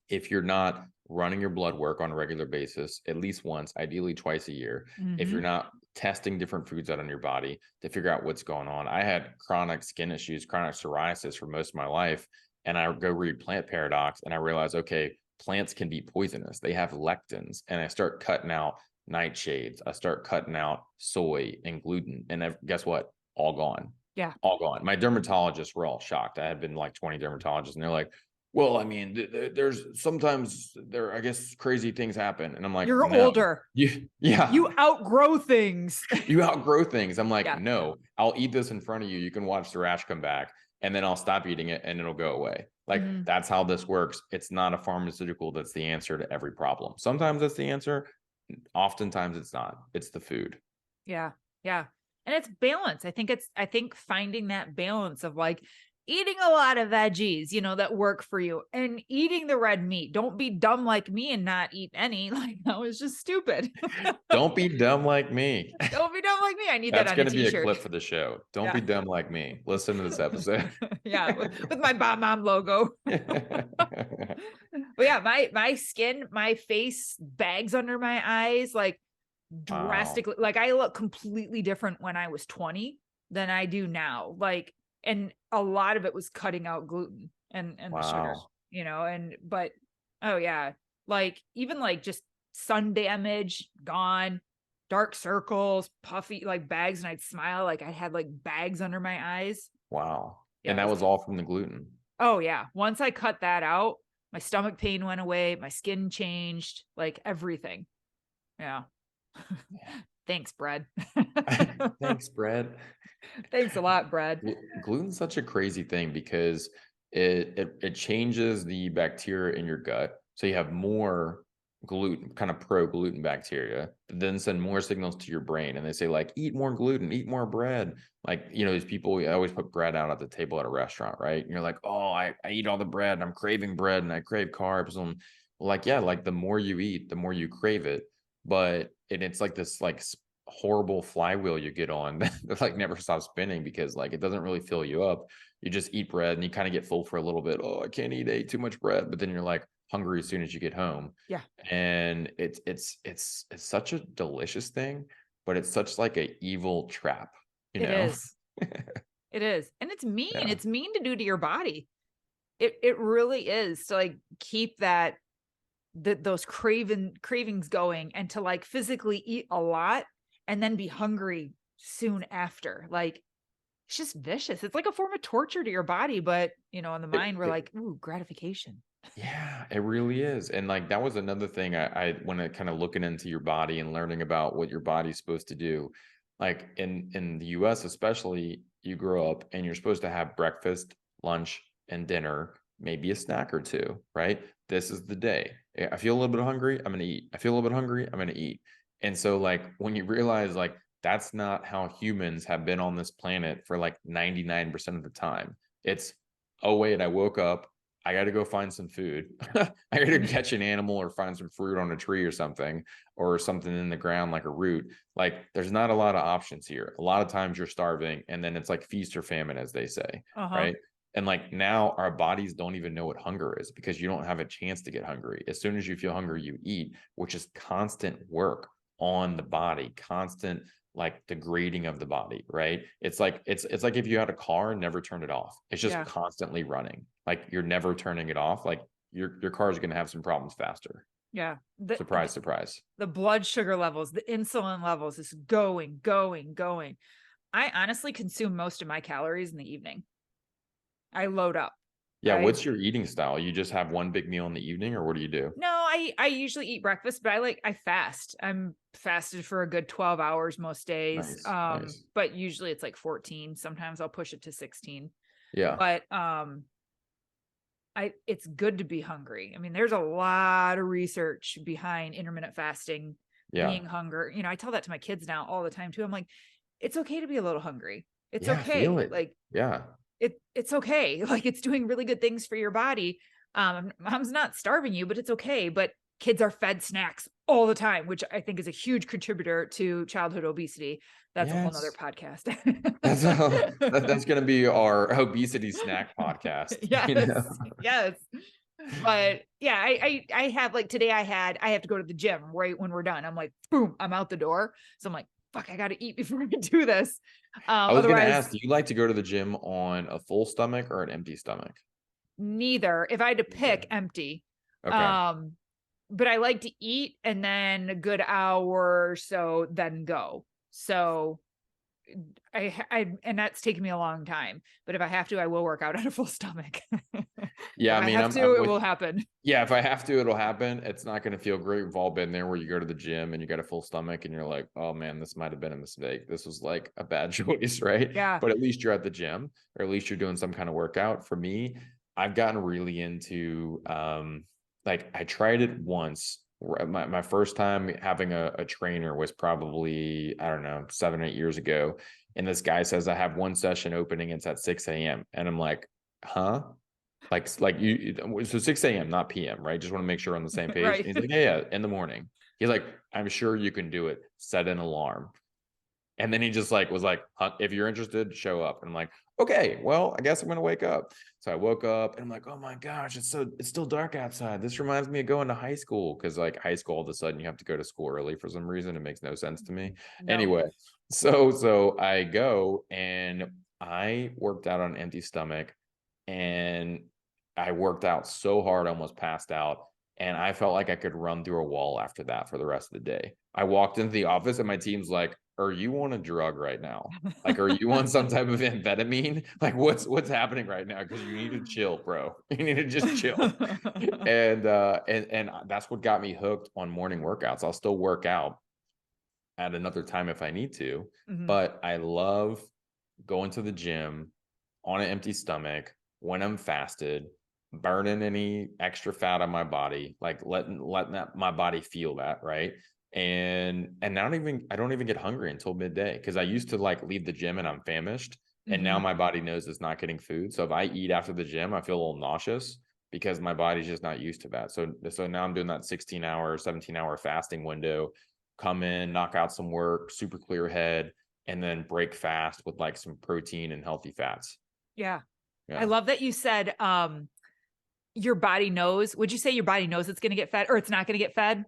If you're not running your blood work on a regular basis, at least once, ideally twice a year, if you're not testing different foods out on your body to figure out what's going on. I had chronic skin issues, chronic psoriasis for most of my life. And I go read Plant Paradox and I realize, okay, plants can be poisonous. They have lectins. And I start cutting out nightshades. I start cutting out soy and gluten. And guess what? All gone. yeah. All gone. My dermatologists were all shocked. I had been like 20 dermatologists and they're like, well, I mean, there's sometimes I guess crazy things happen. And I'm like, You're no, older. yeah, You outgrow things. you outgrow things. I'm like, Yeah. no, I'll eat this in front of you. You can watch the rash come back and then I'll stop eating it and it'll go away. Like that's how this works. It's not a pharmaceutical that's the answer to every problem. Sometimes that's the answer. Oftentimes it's not. It's the food. Yeah. Yeah. And it's balance. I think finding that balance of like eating a lot of veggies, that work for you, and eating the red meat. Don't be dumb like me and not eat any. Like that was just stupid. Don't be dumb like me. Don't be dumb like me. I need That's that on a going to be a t-shirt. clip for the show. Don't Yeah. be dumb like me. Listen to this episode. Yeah. With my Bomb Mom logo. But yeah, my skin, my face, bags under my eyes, like Wow. drastically, like I look completely different when I was 20 than I do now. Like, and a lot of it was cutting out gluten and the sugar, Wow. and but oh yeah, like even like just sun damage gone, dark circles, puffy like bags, and I'd smile like I had like bags under my eyes. Wow. Yeah, And it that was was all from the gluten. oh yeah. Once I cut that out, my stomach pain went away, my skin changed, like everything. Yeah. Thanks, bread. Thanks, Brett. Thanks a lot, bread. Gluten's such a crazy thing because it changes the bacteria in your gut. So you have more gluten, kind of pro gluten bacteria, that then send more signals to your brain. And they say, like, eat more gluten, eat more bread. Like, these people always put bread out at the table at a restaurant, right? And you're like, oh, I eat all the bread and I'm craving bread and I crave carbs. And like, yeah, like the more you eat, the more you crave it. But it's like this like horrible flywheel you get on that like never stops spinning because like it doesn't really fill you up. You just eat bread and you kind of get full for a little bit. Oh, I can't ate too much bread, but then you're like hungry as soon as you get home. Yeah, And it's such a delicious thing, but it's such like a evil trap, you it know? is. It is. And it's mean. Yeah. It's mean to do to your body. It really is to like keep those cravings going and to like physically eat a lot and then be hungry soon after. Like it's just vicious. It's like a form of torture to your body, but on the mind, we're It like, ooh, gratification. Yeah, it really is. And like that was another thing I when I kind of looking into your body and learning about what your body's supposed to do. Like in the US especially, you grow up and you're supposed to have breakfast, lunch, and dinner, maybe a snack or two, right? This is the day. I feel a little bit hungry, I'm gonna eat. I feel a little bit hungry, I'm gonna eat. And so like when you realize like that's not how humans have been on this planet for like 99% of the time. It's, oh wait, I woke up, I got to go find some food. I got to catch an animal or find some fruit on a tree or something in the ground like a root. Like there's not a lot of options here. A lot of times you're starving and then it's like feast or famine, as they say. Uh-huh. Right. And like now our bodies don't even know what hunger is because you don't have a chance to get hungry. As soon as you feel hungry, you eat, which is constant work on the body, constant like degrading of the body, right? It's like if you had a car and never turned it off. It's just Yeah. constantly running. Like you're never turning it off. Like your car is going to have some problems faster. Yeah. Surprise, surprise. The blood sugar levels, the insulin levels is going, going, going. I honestly consume most of my calories in the evening. I load up. Yeah. I What's your eating style? You just have one big meal in the evening, or what do you do? No, I usually eat breakfast, but I fast. I'm fasted for a good 12 hours most days. Nice, nice. But usually it's like 14. Sometimes I'll push it to 16. Yeah, But it's good to be hungry. I mean, there's a lot of research behind intermittent fasting, yeah, being hunger. I tell that to my kids now all the time too. I'm like, it's okay to be a little hungry. It's yeah. Feel okay. it. Like Yeah, it's okay. Like it's doing really good things for your body. Mom's not starving you, but it's okay. But kids are fed snacks all the time, which I think is a huge contributor to childhood obesity. That's a whole nother yes. podcast. That's going to be our obesity snack podcast. Yes, yes. But yeah, I have like today I have to go to the gym right when we're done. I'm like, boom, I'm out the door. So I'm like, fuck, I gotta eat before I do this. I was going to ask, Otherwise, do you like to go to the gym on a full stomach or an empty stomach? neither. If I had to pick, Okay. empty. Okay. Um, but I like to eat and then a good hour or so, then go. So and that's taken me a long time. But if I have to, I will work out on a full stomach. Yeah, If I I mean, have I'm to, it with, will happen. yeah, if I have to, it'll happen. It's not going to feel great. We've all been there where you go to the gym and you got a full stomach and you're like, oh man, this might have been a mistake. This was like a bad choice, right? Yeah. But at least you're at the gym or at least you're doing some kind of workout. For me, I've gotten really into like I tried it once. My first time having a trainer was probably, I don't know, 7 or 8 years ago. And this guy says I have one session opening, it's at 6 a.m. And I'm like, huh? Like you, so 6 a.m., not p.m., right? Just want to make sure we're on the same page. And Right. he's like, yeah, in the morning. He's like, I'm sure you can do it. Set an alarm. And then he just like was like, if you're interested, show up. And I'm like, okay, well, I guess I'm gonna wake up. So I woke up and I'm like, oh my gosh, it's still dark outside. This reminds me of going to high school, because like high school, all of a sudden you have to go to school early for some reason. It makes no sense to me. No. Anyway, so I go and I worked out on an empty stomach, and I worked out so hard, I almost passed out. And I felt like I could run through a wall after that for the rest of the day. I walked into the office and my team's like, are you on a drug right now? Like, are you on some type of amphetamine? Like, what's happening right now? Because you need to chill, bro. You need to just chill. And that's what got me hooked on morning workouts. I'll still work out at another time if I need to, Mhm. but I love going to the gym on an empty stomach when I'm fasted, burning any extra fat on my body, like letting that my body feel that, right? And I don't even get hungry until midday, because I used to like leave the gym and I'm famished, and now Mhm. my body knows it's not getting food. So if I eat after the gym, I feel a little nauseous because my body's just not used to that. So now I'm doing that 16-hour, 17-hour fasting window, come in, knock out some work, super clear head, and then break fast with like some protein and healthy fats. Yeah. I Yeah. love that you said, your body knows. Would you say your body knows it's gonna get fed or it's not gonna get fed? I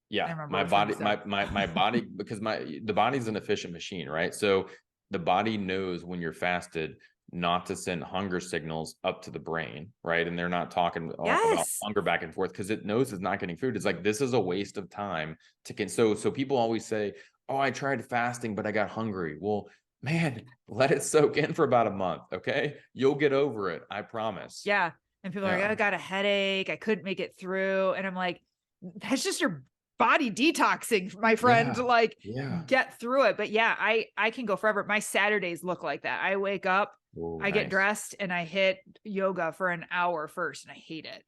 Yeah. don't remember My which one you body, said. my body, because the body's an efficient machine, right? So the body knows when you're fasted not to send hunger signals up to the brain, right? And they're not talking about Yes. hunger back and forth, because it knows it's not getting food. It's like, this is a waste of time to get. So people always say, oh, I tried fasting, but I got hungry. Well, man, let it soak in for about a month. Okay. You'll get over it. I promise. Yeah. And people are like, Yeah. I got a headache. I couldn't make it through. And I'm like, that's just your body detoxing, my friend, to Yeah. like Yeah. get through it. But yeah, I can go forever. My Saturdays look like that. I wake up, Oh, I get nice. dressed, and I hit yoga for an hour first, and I hate it.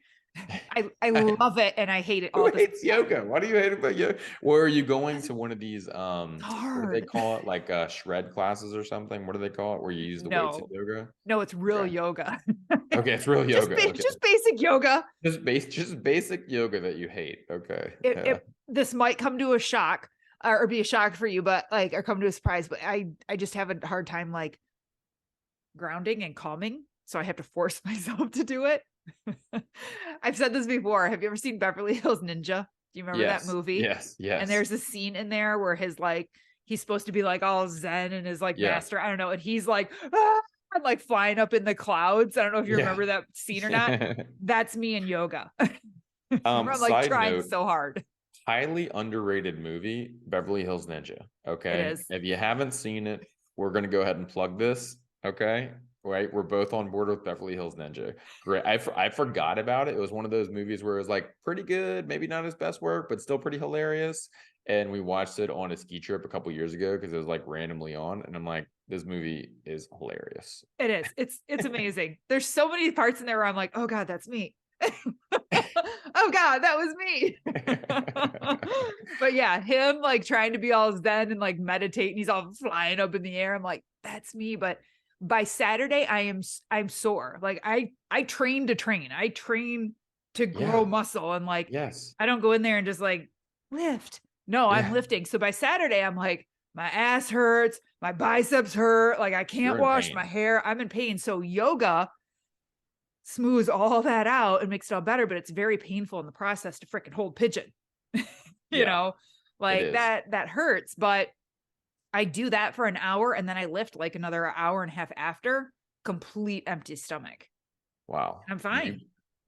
I love it and I hate it all Who at the same hates time. yoga? Why do you hate it about yoga? Or are you going to one of these It's what do they hard. call it? Like shred classes or something? What do they call it? Where you use the weights in No, yoga? no, it's real Okay. yoga. Okay, it's real yoga. Okay. Just basic yoga. Just basic yoga that you hate. Okay. Yeah. This might come to a shock or be a shock for you, but like, or come to a surprise, but I just have a hard time like grounding and calming. So I have to force myself to do it. I've said this before. Have you ever seen Beverly Hills Ninja? Do you remember that Yes. movie? Yes. And Yes. there's a scene in there where his like, he's supposed to be like all zen and his like Yeah. master. I don't know. And he's like, ah, I'm like flying up in the clouds. I don't know if you Yeah. remember that scene or not. That's me in yoga. I'm like Side trying note, so hard. highly underrated movie, Beverly Hills Ninja. It Okay. is. If you haven't seen it, we're going to go ahead and plug this. Okay. Right. We're both on board with Beverly Hills Ninja. Great. I forgot about it. It was one of those movies where it was like pretty good, maybe not his best work, but still pretty hilarious. And we watched it on a ski trip a couple years ago because it was like randomly on. And I'm like, this movie is hilarious. It is. It's amazing. There's so many parts in there where I'm like, oh God, that's me. Oh God, that was me. But yeah, him like trying to be all zen and like meditate, and he's all flying up in the air. I'm like, that's me. But by Saturday, I'm sore. Like I train to train. I train to grow Yeah. muscle, and like Yes. I don't go in there and just like lift. No, I'm Yeah. lifting. So by Saturday, I'm like, my ass hurts, my biceps hurt, like I can't You're in wash my pain. hair. I'm in pain. So yoga smooths all that out and makes it all better, but it's very painful in the process to freaking hold pigeon. you Yeah, know, it like is. that hurts, but I do that for an hour and then I lift like another hour and a half after, complete empty stomach. Wow. I'm Do you fine.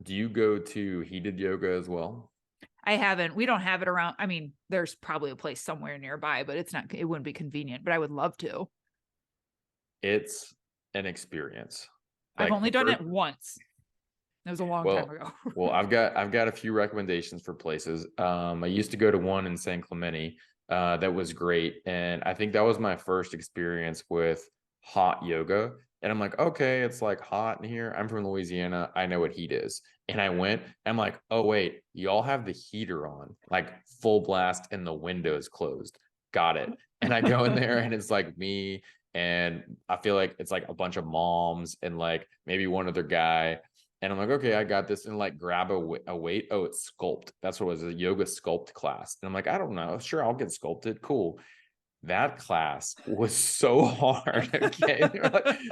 do you go to heated yoga as well? I haven't, we don't have it around. I mean, there's probably a place somewhere nearby, but it wouldn't be convenient, but I would love to. It's an experience. I've Like only the done first, it once. It was a long time well, ago. I've got a few recommendations for places. I used to go to one in San Clemente, that was great, and I think that was my first experience with hot yoga. And I'm like, okay, it's like hot in here. I'm from Louisiana. I know what heat is. And I went, I'm like, oh wait, y'all have the heater on, like full blast, and the windows closed. Got it. And I go in there, and it's like me, and I feel like it's like a bunch of moms and like maybe one other guy. And I'm like, okay, I got this. And like grab a weight. Oh, it's sculpt. That's what it was, a yoga sculpt class. And I'm like, I don't know. Sure, I'll get sculpted. Cool. That class was so hard. Okay.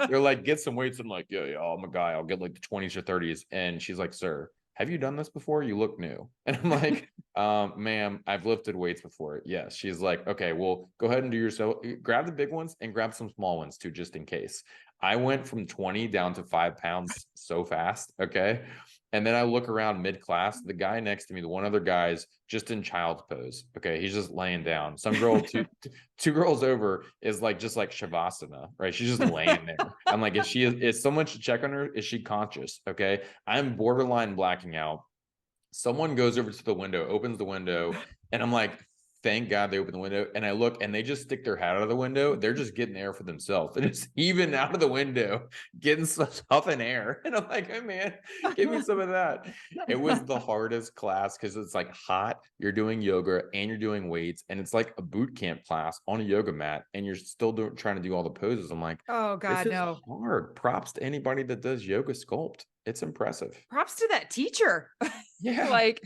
They're like, get some weights. I'm like, yeah, I'm a guy. I'll get like the 20s or 30s. And she's like, sir, have you done this before? You look new. And I'm like, ma'am, I've lifted weights before. Yes. She's like, okay, well, go ahead and do yourself. Grab the big ones and grab some small ones too, just in case. I went from 20 down to 5 pounds so fast. Okay. And then I look around mid class, the guy next to me, the one other guy's just in child's pose. Okay. He's just laying down. Some girl, two girls over is like, just like Shavasana, right? She's just laying there. I'm like, is someone should check on her? Is she conscious? Okay. I'm borderline blacking out. Someone goes over to the window, opens the window, and I'm like, thank God they open the window. And I look and they just stick their head out of the window. They're just getting air for themselves. They're just even out of the window, getting stuff in air. And I'm like, hey man, give me some of that. It was the hardest class because it's like hot. You're doing yoga and you're doing weights, and it's like a boot camp class on a yoga mat, and you're still trying to do all the poses. I'm like, Oh this God, is no. hard. Props to anybody that does yoga sculpt. It's impressive. Props to that teacher. Yeah. Like,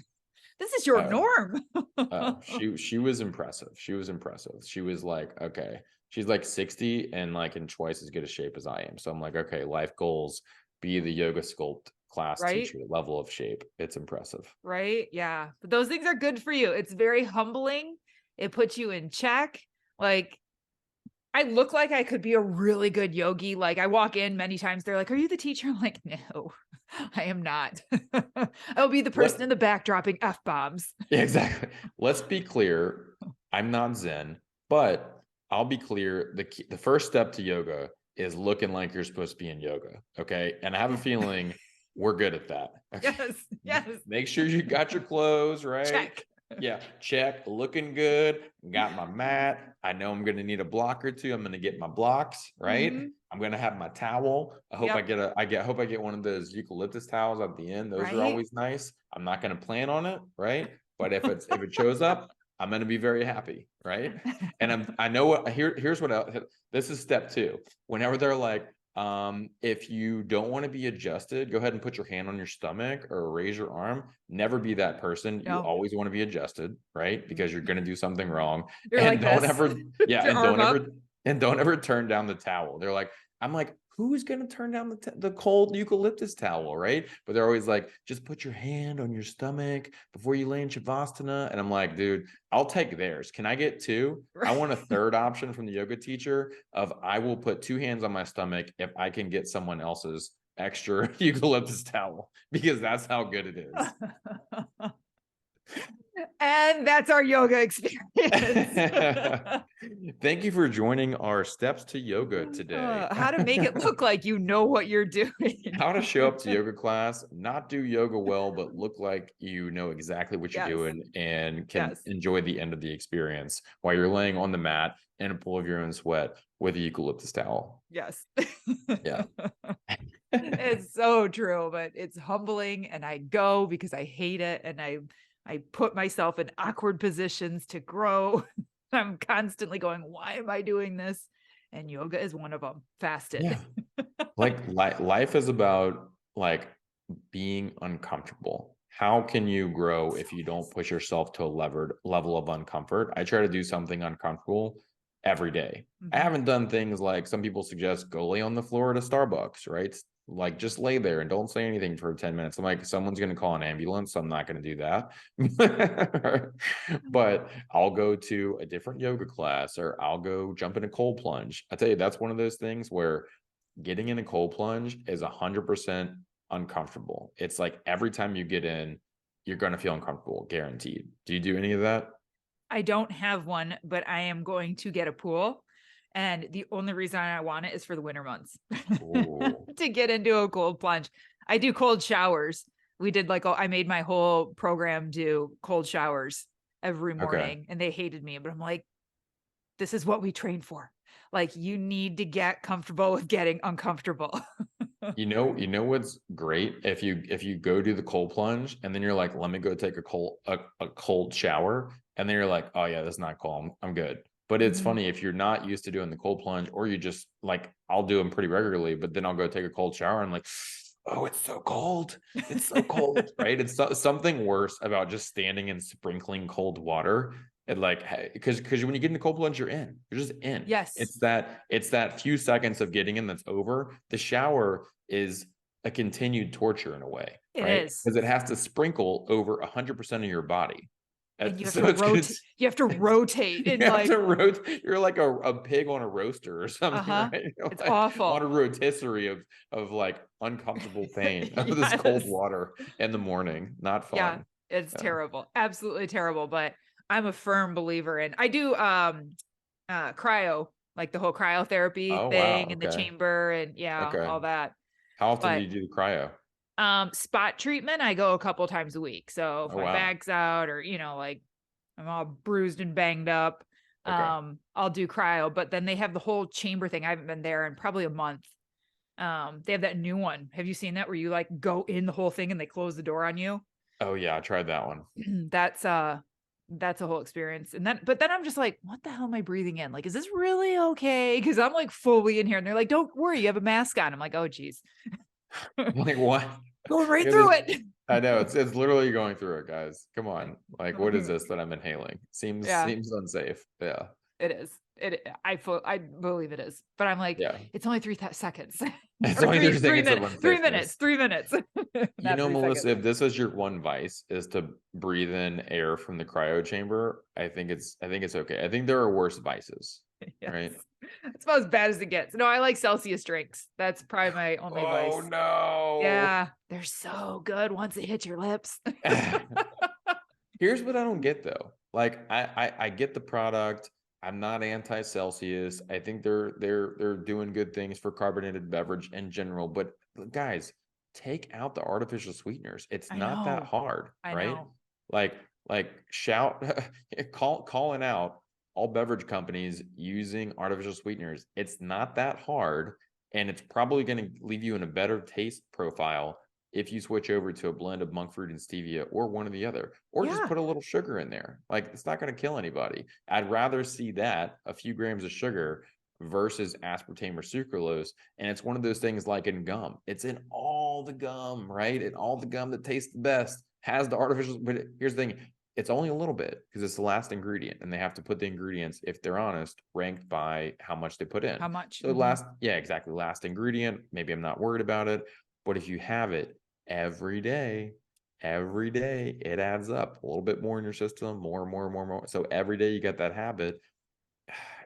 this is your Oh, norm. oh, she was impressive. She was impressive. She was like, okay. She's like 60 and like in twice as good a shape as I am. So I'm like, okay, life goals, be the yoga sculpt class Right? teacher, level of shape. It's impressive. Right? Yeah. But those things are good for you. It's very humbling. It puts you in check. Like, I look like I could be a really good yogi. Like, I walk in many times, they're like, "Are you the teacher?" I'm like, "No, I am not." I'll be the person in Let the back dropping F-bombs. Yeah, exactly. Let's be clear. I'm not Zen, but I'll be clear. The first step to yoga is looking like you're supposed to be in yoga. Okay. And I have a feeling we're good at that. Okay. Yes, yes. Make sure you got your clothes, right? Check. Yeah. Check. Looking good. Got my mat. I know I'm going to need a block or two. I'm going to get my blocks, right? Mhm. I'm going to have my towel. I hope Yep. I hope I get one of those eucalyptus towels at the end. Those are Right? always nice. I'm not going to plan on it, right? But if it shows up, I'm going to be very happy, right? And I know what here's what this is step 2. Whenever they're like, if you don't want to be adjusted, go ahead and put your hand on your stomach or raise your arm. Never be that person. You No. always want to be adjusted, right? Because you're going to do something wrong. You're And like don't this. ever, yeah, Your arm up. and don't ever turn down the towel. They're like, I'm like, who's going to turn down the cold eucalyptus towel, right? But they're always like, just put your hand on your stomach before you lay in Shavasana. And I'm like, dude, I'll take theirs. Can I get 2? I want a third option from the yoga teacher of I will put 2 hands on my stomach if I can get someone else's extra eucalyptus towel, because that's how good it is. And that's our yoga experience. Thank you for joining our steps to yoga today. How to make it look like you know what you're doing. How to show up to yoga class, not do yoga well, but look like you know exactly what you're Yes. doing and can Yes. enjoy the end of the experience while you're laying on the mat in a pool of your own sweat with a eucalyptus towel. Yes. Yeah. It's so true, but it's humbling, and I go because I hate it, and I put myself in awkward positions to grow. I'm constantly going, why am I doing this? And yoga is one of them. Fasted. Yeah. Like life is about like being uncomfortable. How can you grow if you don't push yourself to a level of uncomfort? I try to do something uncomfortable every day. I Mhm. haven't done things like some people suggest go lay on the floor at a Starbucks, right? Like just lay there and don't say anything for 10 minutes. I'm like, someone's going to call an ambulance. So I'm not going to do that. But I'll go to a different yoga class or I'll go jump in a cold plunge. I tell you, that's one of those things where getting in a cold plunge is 100% uncomfortable. It's like every time you get in, you're going to feel uncomfortable, guaranteed. Do you do any of that? I don't have one, but I am going to get a pool. And the only reason I want it is for the winter months Ooh. to get into a cold plunge. I do cold showers. We did I made my whole program do cold showers every Okay. morning, and they hated me, but I'm like, this is what we train for. Like, you need to get comfortable with getting uncomfortable. You know what's great if you go do the cold plunge and then you're like, let me go take a cold shower, and then you're like, oh yeah, that's not cold. I'm good. But it's Mhm. funny if you're not used to doing the cold plunge, or you just like, I'll do them pretty regularly, but then I'll go take a cold shower and like, oh, it's so cold. It's so cold, right? It's something worse about just standing and sprinkling cold water It like, because when you get into cold plunge, you're just in. Yes, It's that few seconds of getting in that's over. The shower is a continued torture in a way, it right? is. Because it has to sprinkle over 100% of your body. And you have So to it's gonna, rotate. You have to rotate you and have like, to rotate. You're like a pig on a roaster or something, uh-huh. right? You're It's like on a awful. rotisserie of like uncomfortable pain of this cold Yes. water in the morning. Not Yeah, fun. it's Yeah. terrible. Absolutely terrible. But I'm a firm believer in I do cryo, like the whole cryotherapy Oh wow. thing in the Okay. chamber and yeah, Okay. all that. How often do But you do the cryo? spot treatment, I go a couple times a week. So if Oh my wow. bag's out or like I'm all bruised and banged up, Okay. I'll do cryo. But then they have the whole chamber thing. I haven't been there in probably a month. They have that new one. Have you seen that where you like go in the whole thing and they close the door on you? Oh yeah, I tried that one. That's a whole experience. And then but then I'm just like, what the hell am I breathing in? Like, is this really okay? Because I'm like fully in here and they're like, don't worry, you have a mask on. I'm like, oh geez. Like what? Going right Yeah, through it. I know it's literally going through it, guys. Come Like, on. Like, what is this that I'm inhaling? Seems yeah, seems unsafe. Yeah. it is. I believe it is. But I'm like, Yeah. it's only seconds. It's Or only 3 three seconds of minutes, 3 minutes, unsafeness. 3 minutes. You Not know, 3 seconds. Melissa, if this is your one vice is to breathe in air from the cryo chamber, I think it's okay. I think there are worse vices, Yes. right? It's about as bad as it gets. No, I like Celsius drinks. That's probably my only Oh vice. no. Yeah, they're so good once they hit your lips. Here's what I don't get though. Like I get the product. I'm not anti-Celsius. I think they're doing good things for carbonated beverage in general. But guys, take out the artificial sweeteners. It's I not that know. hard, I right? know. Like shout calling out all beverage companies using artificial sweeteners. It's not that hard, and it's probably going to leave you in a better taste profile if you switch over to a blend of monk fruit and stevia or one or the other, or just Yeah. put a little sugar in there. Like it's not going to kill anybody. I'd rather see that a few grams of sugar versus aspartame or sucralose. And it's one of those things like in gum. It's in all the gum, right? And all the gum that tastes the best has the artificial. But here's the thing. It's only a little bit because it's the last ingredient and they have to put the ingredients, if they're honest, ranked by how much they put in. How much? So yeah, exactly. Last ingredient. Maybe I'm not worried about it. But if you have it every day, it adds up a little bit more in your system, more and more and more and more. So every day you get that habit,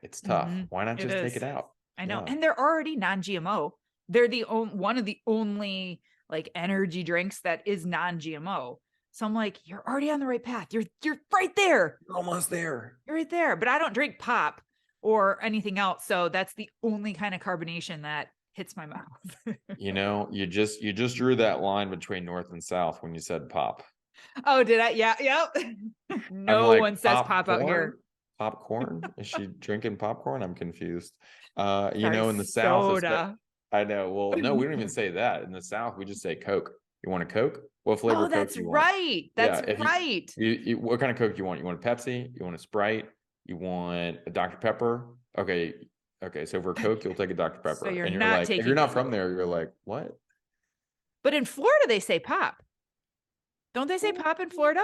it's tough. Mm-hmm. Why not It just take is. it out? I know. Yeah. And they're already non-GMO. They're one of the only like energy drinks that is non-GMO. So I'm like, you're already on the right path. You're right there. You're almost there. You're right there. But I don't drink pop or anything else. So that's the only kind of carbonation that hits my mouth. You just drew that line between north and south when you said pop. Oh, did I? Yeah, yep. I'm No like, one says pop out popcorn? here. Popcorn? Is she drinking popcorn? I'm confused. Sorry, In the South, soda. I know. Well, no, we don't even say that. In the South, we just say Coke. You want a Coke? What flavor Oh, Coke that's do you want? right. Yeah, That's if right. what kind of Coke do you want? You want a Pepsi? You want a Sprite? You want a Dr. Pepper? Okay, okay. So for Coke, you'll take a Dr. So Pepper, you're and you're not like, if you're taking not a from Coke. there, you're like, what? But in Florida, they say pop. Don't they say pop in Florida?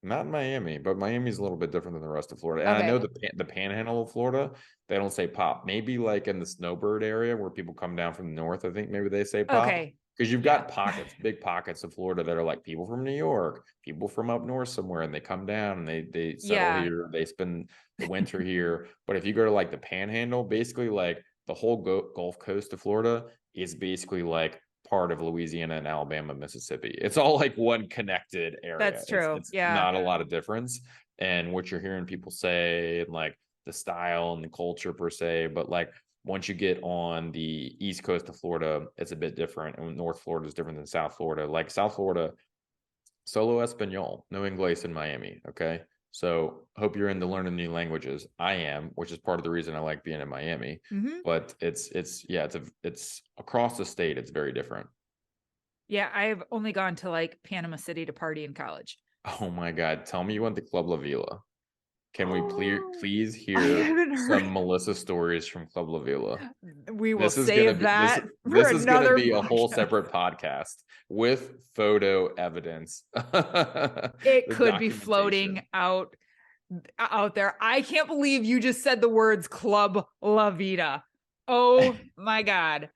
Not in Miami, but Miami's a little bit different than the rest of Florida. And I know Okay. the panhandle of Florida, they don't say pop. Maybe like in the snowbird area where people come down from the north, I think maybe they say pop. Okay. Because you've Yeah. got pockets, big pockets of Florida that are like people from New York, people from up north somewhere, and they come down and they settle Yeah. here, they spend the winter here. But if you go to like the panhandle, basically like the whole Gulf Coast of Florida is basically like part of Louisiana and Alabama, Mississippi. It's all like one connected area. That's It's true. it's Yeah. not a lot of difference. And what you're hearing people say, and like the style and the culture per se, but like once you get on the east coast of Florida, it's a bit different. And North Florida is different than South Florida. Like South Florida, solo Espanol, no Inglés in Miami. Okay. So hope you're into learning new languages. I am, which is part of the reason I like being in Miami. Hmm. But it's across the state. It's very different. Yeah. I've only gone to like Panama City to party in college. Oh my God. Tell me you went to Club La Vila. Can we please I hear haven't heard. some Melissa stories from Club La Vila? We will This is gonna save be this that for this is gonna another be a whole podcast. separate podcast with photo evidence. It The could be documentation. floating out out there. I can't believe you just said the words Club La Vida. Oh my God.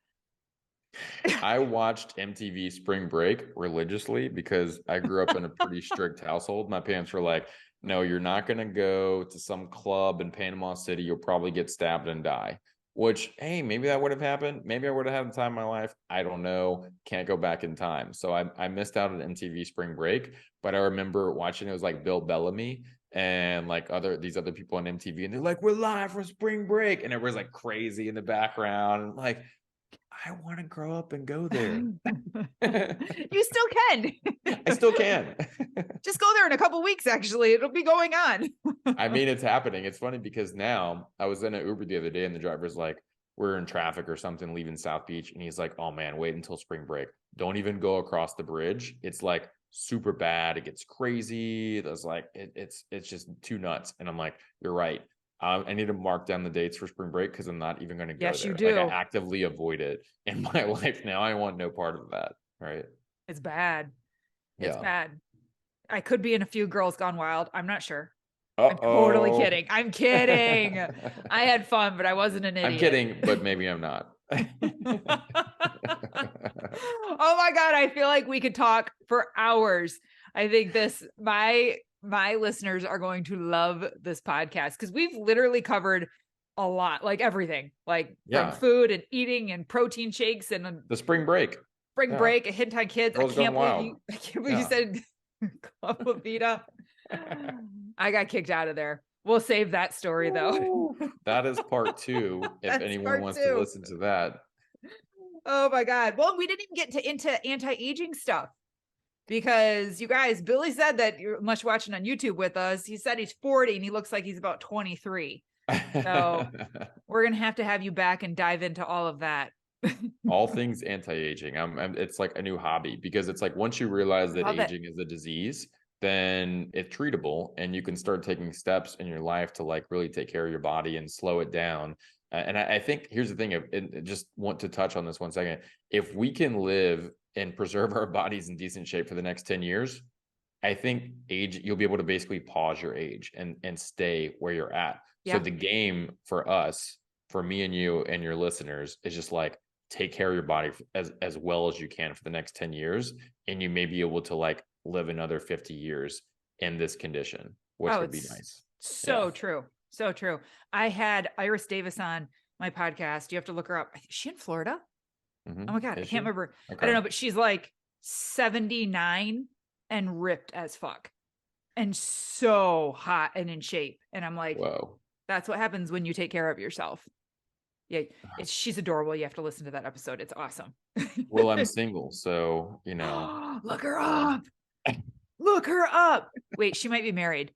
I watched MTV Spring Break religiously because I grew up in a pretty strict household. My parents were like, no, you're not going to go to some club in Panama City. You'll probably get stabbed and die. Which, hey, maybe that would have happened. Maybe I would have had the time of my life. I don't know. Can't go back in time. So I missed out on MTV Spring Break, but I remember watching it was like Bill Bellamy and like these other people on MTV, and they're like, we're live from Spring Break, and everyone's like crazy in the background. And like, I want to grow up and go there. You still can. I still can. Just go there in a couple weeks, actually. It'll be going on. I mean, it's happening. It's funny because now I was in an Uber the other day and the driver's like, we're in traffic or something leaving South Beach. And he's like, oh man, wait until spring break. Don't even go across the bridge. It's like super bad. It gets crazy. There's like, it's just too nuts. And I'm like, you're right. I need to mark down the dates for spring break because I'm not even going to go Yes, there. you do. Like I actively avoid it in my life now. I want no part of that. Right. It's bad. It's Yeah. bad. I could be in a few Girls Gone Wild. I'm not sure. Uh-oh. I'm totally kidding. I'm kidding. I had fun, but I wasn't an idiot. I'm kidding, but maybe I'm not. Oh my God. I feel like we could talk for hours. I think my listeners are going to love this podcast because we've literally covered a lot, like everything, like from food and eating and protein shakes and the spring break. Break, a hint on kids. Girls I can't Gone believe you said Club La Vida. I got kicked out of there. We'll save that story though. That is part 2. If anyone wants to listen to that. Oh my God. Well, we didn't even get into anti-aging stuff because you guys, Billy said that unless you're watching on YouTube with us, he said he's 40 and he looks like he's about 23. So we're going to have you back and dive into all of that. All things anti-aging. It's like a new hobby because it's like once you realize that aging is a disease, then it's treatable and you can start taking steps in your life to like really take care of your body and slow it down. And I think here's the thing, I just want to touch on this 1 second. If we can live and preserve our bodies in decent shape for the next 10 years, I think you'll be able to basically pause your age and stay where you're at. Yeah. So the game for us, for me and you and your listeners is just like, take care of your body as well as you can for the next 10 years. And you may be able to like live another 50 years in this condition, which would be nice. So true. So true. I had Iris Davis on my podcast. You have to look her up. Is she in Florida? Mm-hmm. Oh my God. I can't remember. Okay. I don't know, but she's like 79 and ripped as fuck and so hot and in shape. And I'm like, whoa, that's what happens when you take care of yourself. Yeah, she's adorable. You have to listen to that episode. It's awesome. Well, I'm single, so you know. Look her up. Look her up. Wait, she might be married.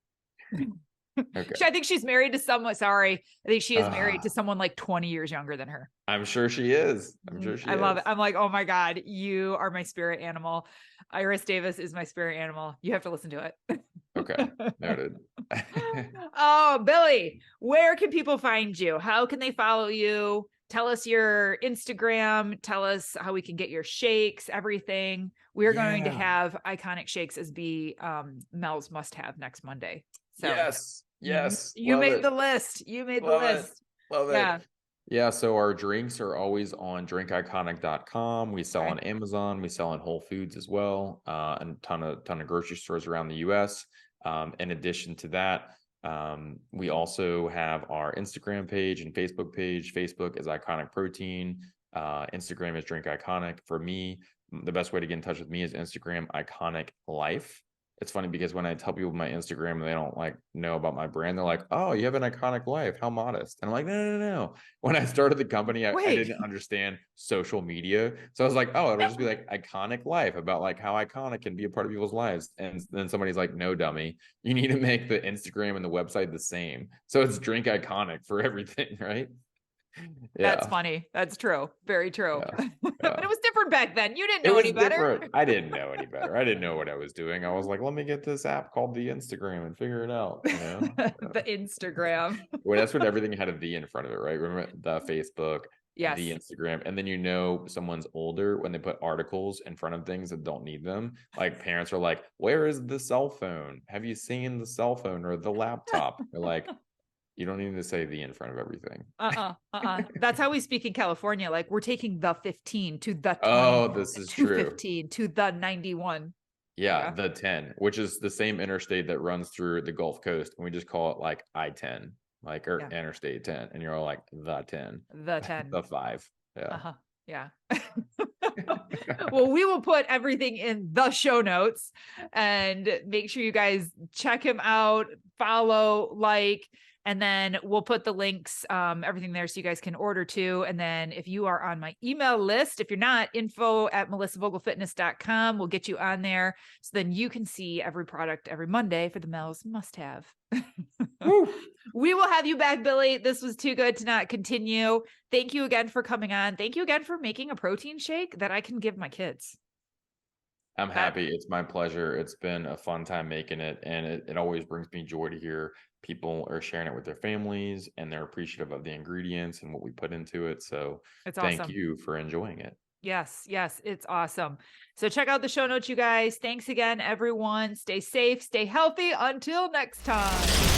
Okay. I think she's married to someone. Sorry, I think she is married to someone like 20 years younger than her. I'm sure she is. I love it. I'm like, oh my God, you are my spirit animal. Iris Davis is my spirit animal. You have to listen to it. Okay, noted. Oh, Billy, where can people find you? How can they follow you? Tell us your Instagram. Tell us how we can get your shakes, everything. We're going to have Iconic Shakes as Mel's must-have next Monday. So yes. You made the list. You made the list. Love it. Yeah, so our drinks are always on drinkiconic.com. We sell on Amazon. We sell on Whole Foods as well, and ton of grocery stores around the U.S. In addition to that, we also have our Instagram page and Facebook page. Facebook is Iconic Protein. Instagram is Drink Iconic. For me, the best way to get in touch with me is Instagram Iconic Life. It's funny because when I tell people my Instagram and they don't like know about my brand, they're like, oh, you have an iconic life. How modest. And I'm like, no. When I started the company, I didn't understand social media. So I was like, oh, it'll just be like Iconic Life about like how iconic can be a part of people's lives. And then somebody's like, no, dummy, you need to make the Instagram and the website the same. So it's Drink Iconic for everything, right? Yeah. That's funny. That's true. Very true. Yeah. But it was different back then. You didn't know any better. I didn't know any better. I didn't know what I was doing. I was like, let me get this app called the Instagram and figure it out. You know? The Instagram. Well, that's what everything had a V in front of it, right? Remember the Facebook, Yes. the Instagram, and then you know someone's older when they put articles in front of things that don't need them. Like parents are like, "Where is the cell phone? Have you seen the cell phone or the laptop?" They're like, "You don't need to say the in front of everything." That's how we speak in California. Like we're taking the 15 to the 20 Oh, this is to true. 15 to the 91. Yeah, the 10, which is the same interstate that runs through the Gulf Coast, and we just call it like I-10, like or Yeah. Interstate 10, and you're all like the 10, The 10. the 5. Yeah. Yeah. Well, we will put everything in the show notes and make sure you guys check him out, follow, like, and then we'll put the links, everything there so you guys can order too. And then if you are on my email list, if you're not, info@melissavogelfitness.com, we'll get you on there. So then you can see every product every Monday for the Mel's must have. We will have you back, Billy. This was too good to not continue. Thank you again for coming on. Thank you again for making a protein shake that I can give my kids. I'm happy. It's my pleasure. It's been a fun time making it, and it always brings me joy to hear people are sharing it with their families and they're appreciative of the ingredients and what we put into it. So It's thank awesome. you for enjoying it. Yes, it's awesome. So check out the show notes, you guys. Thanks again, everyone. Stay safe, stay healthy. Until next time.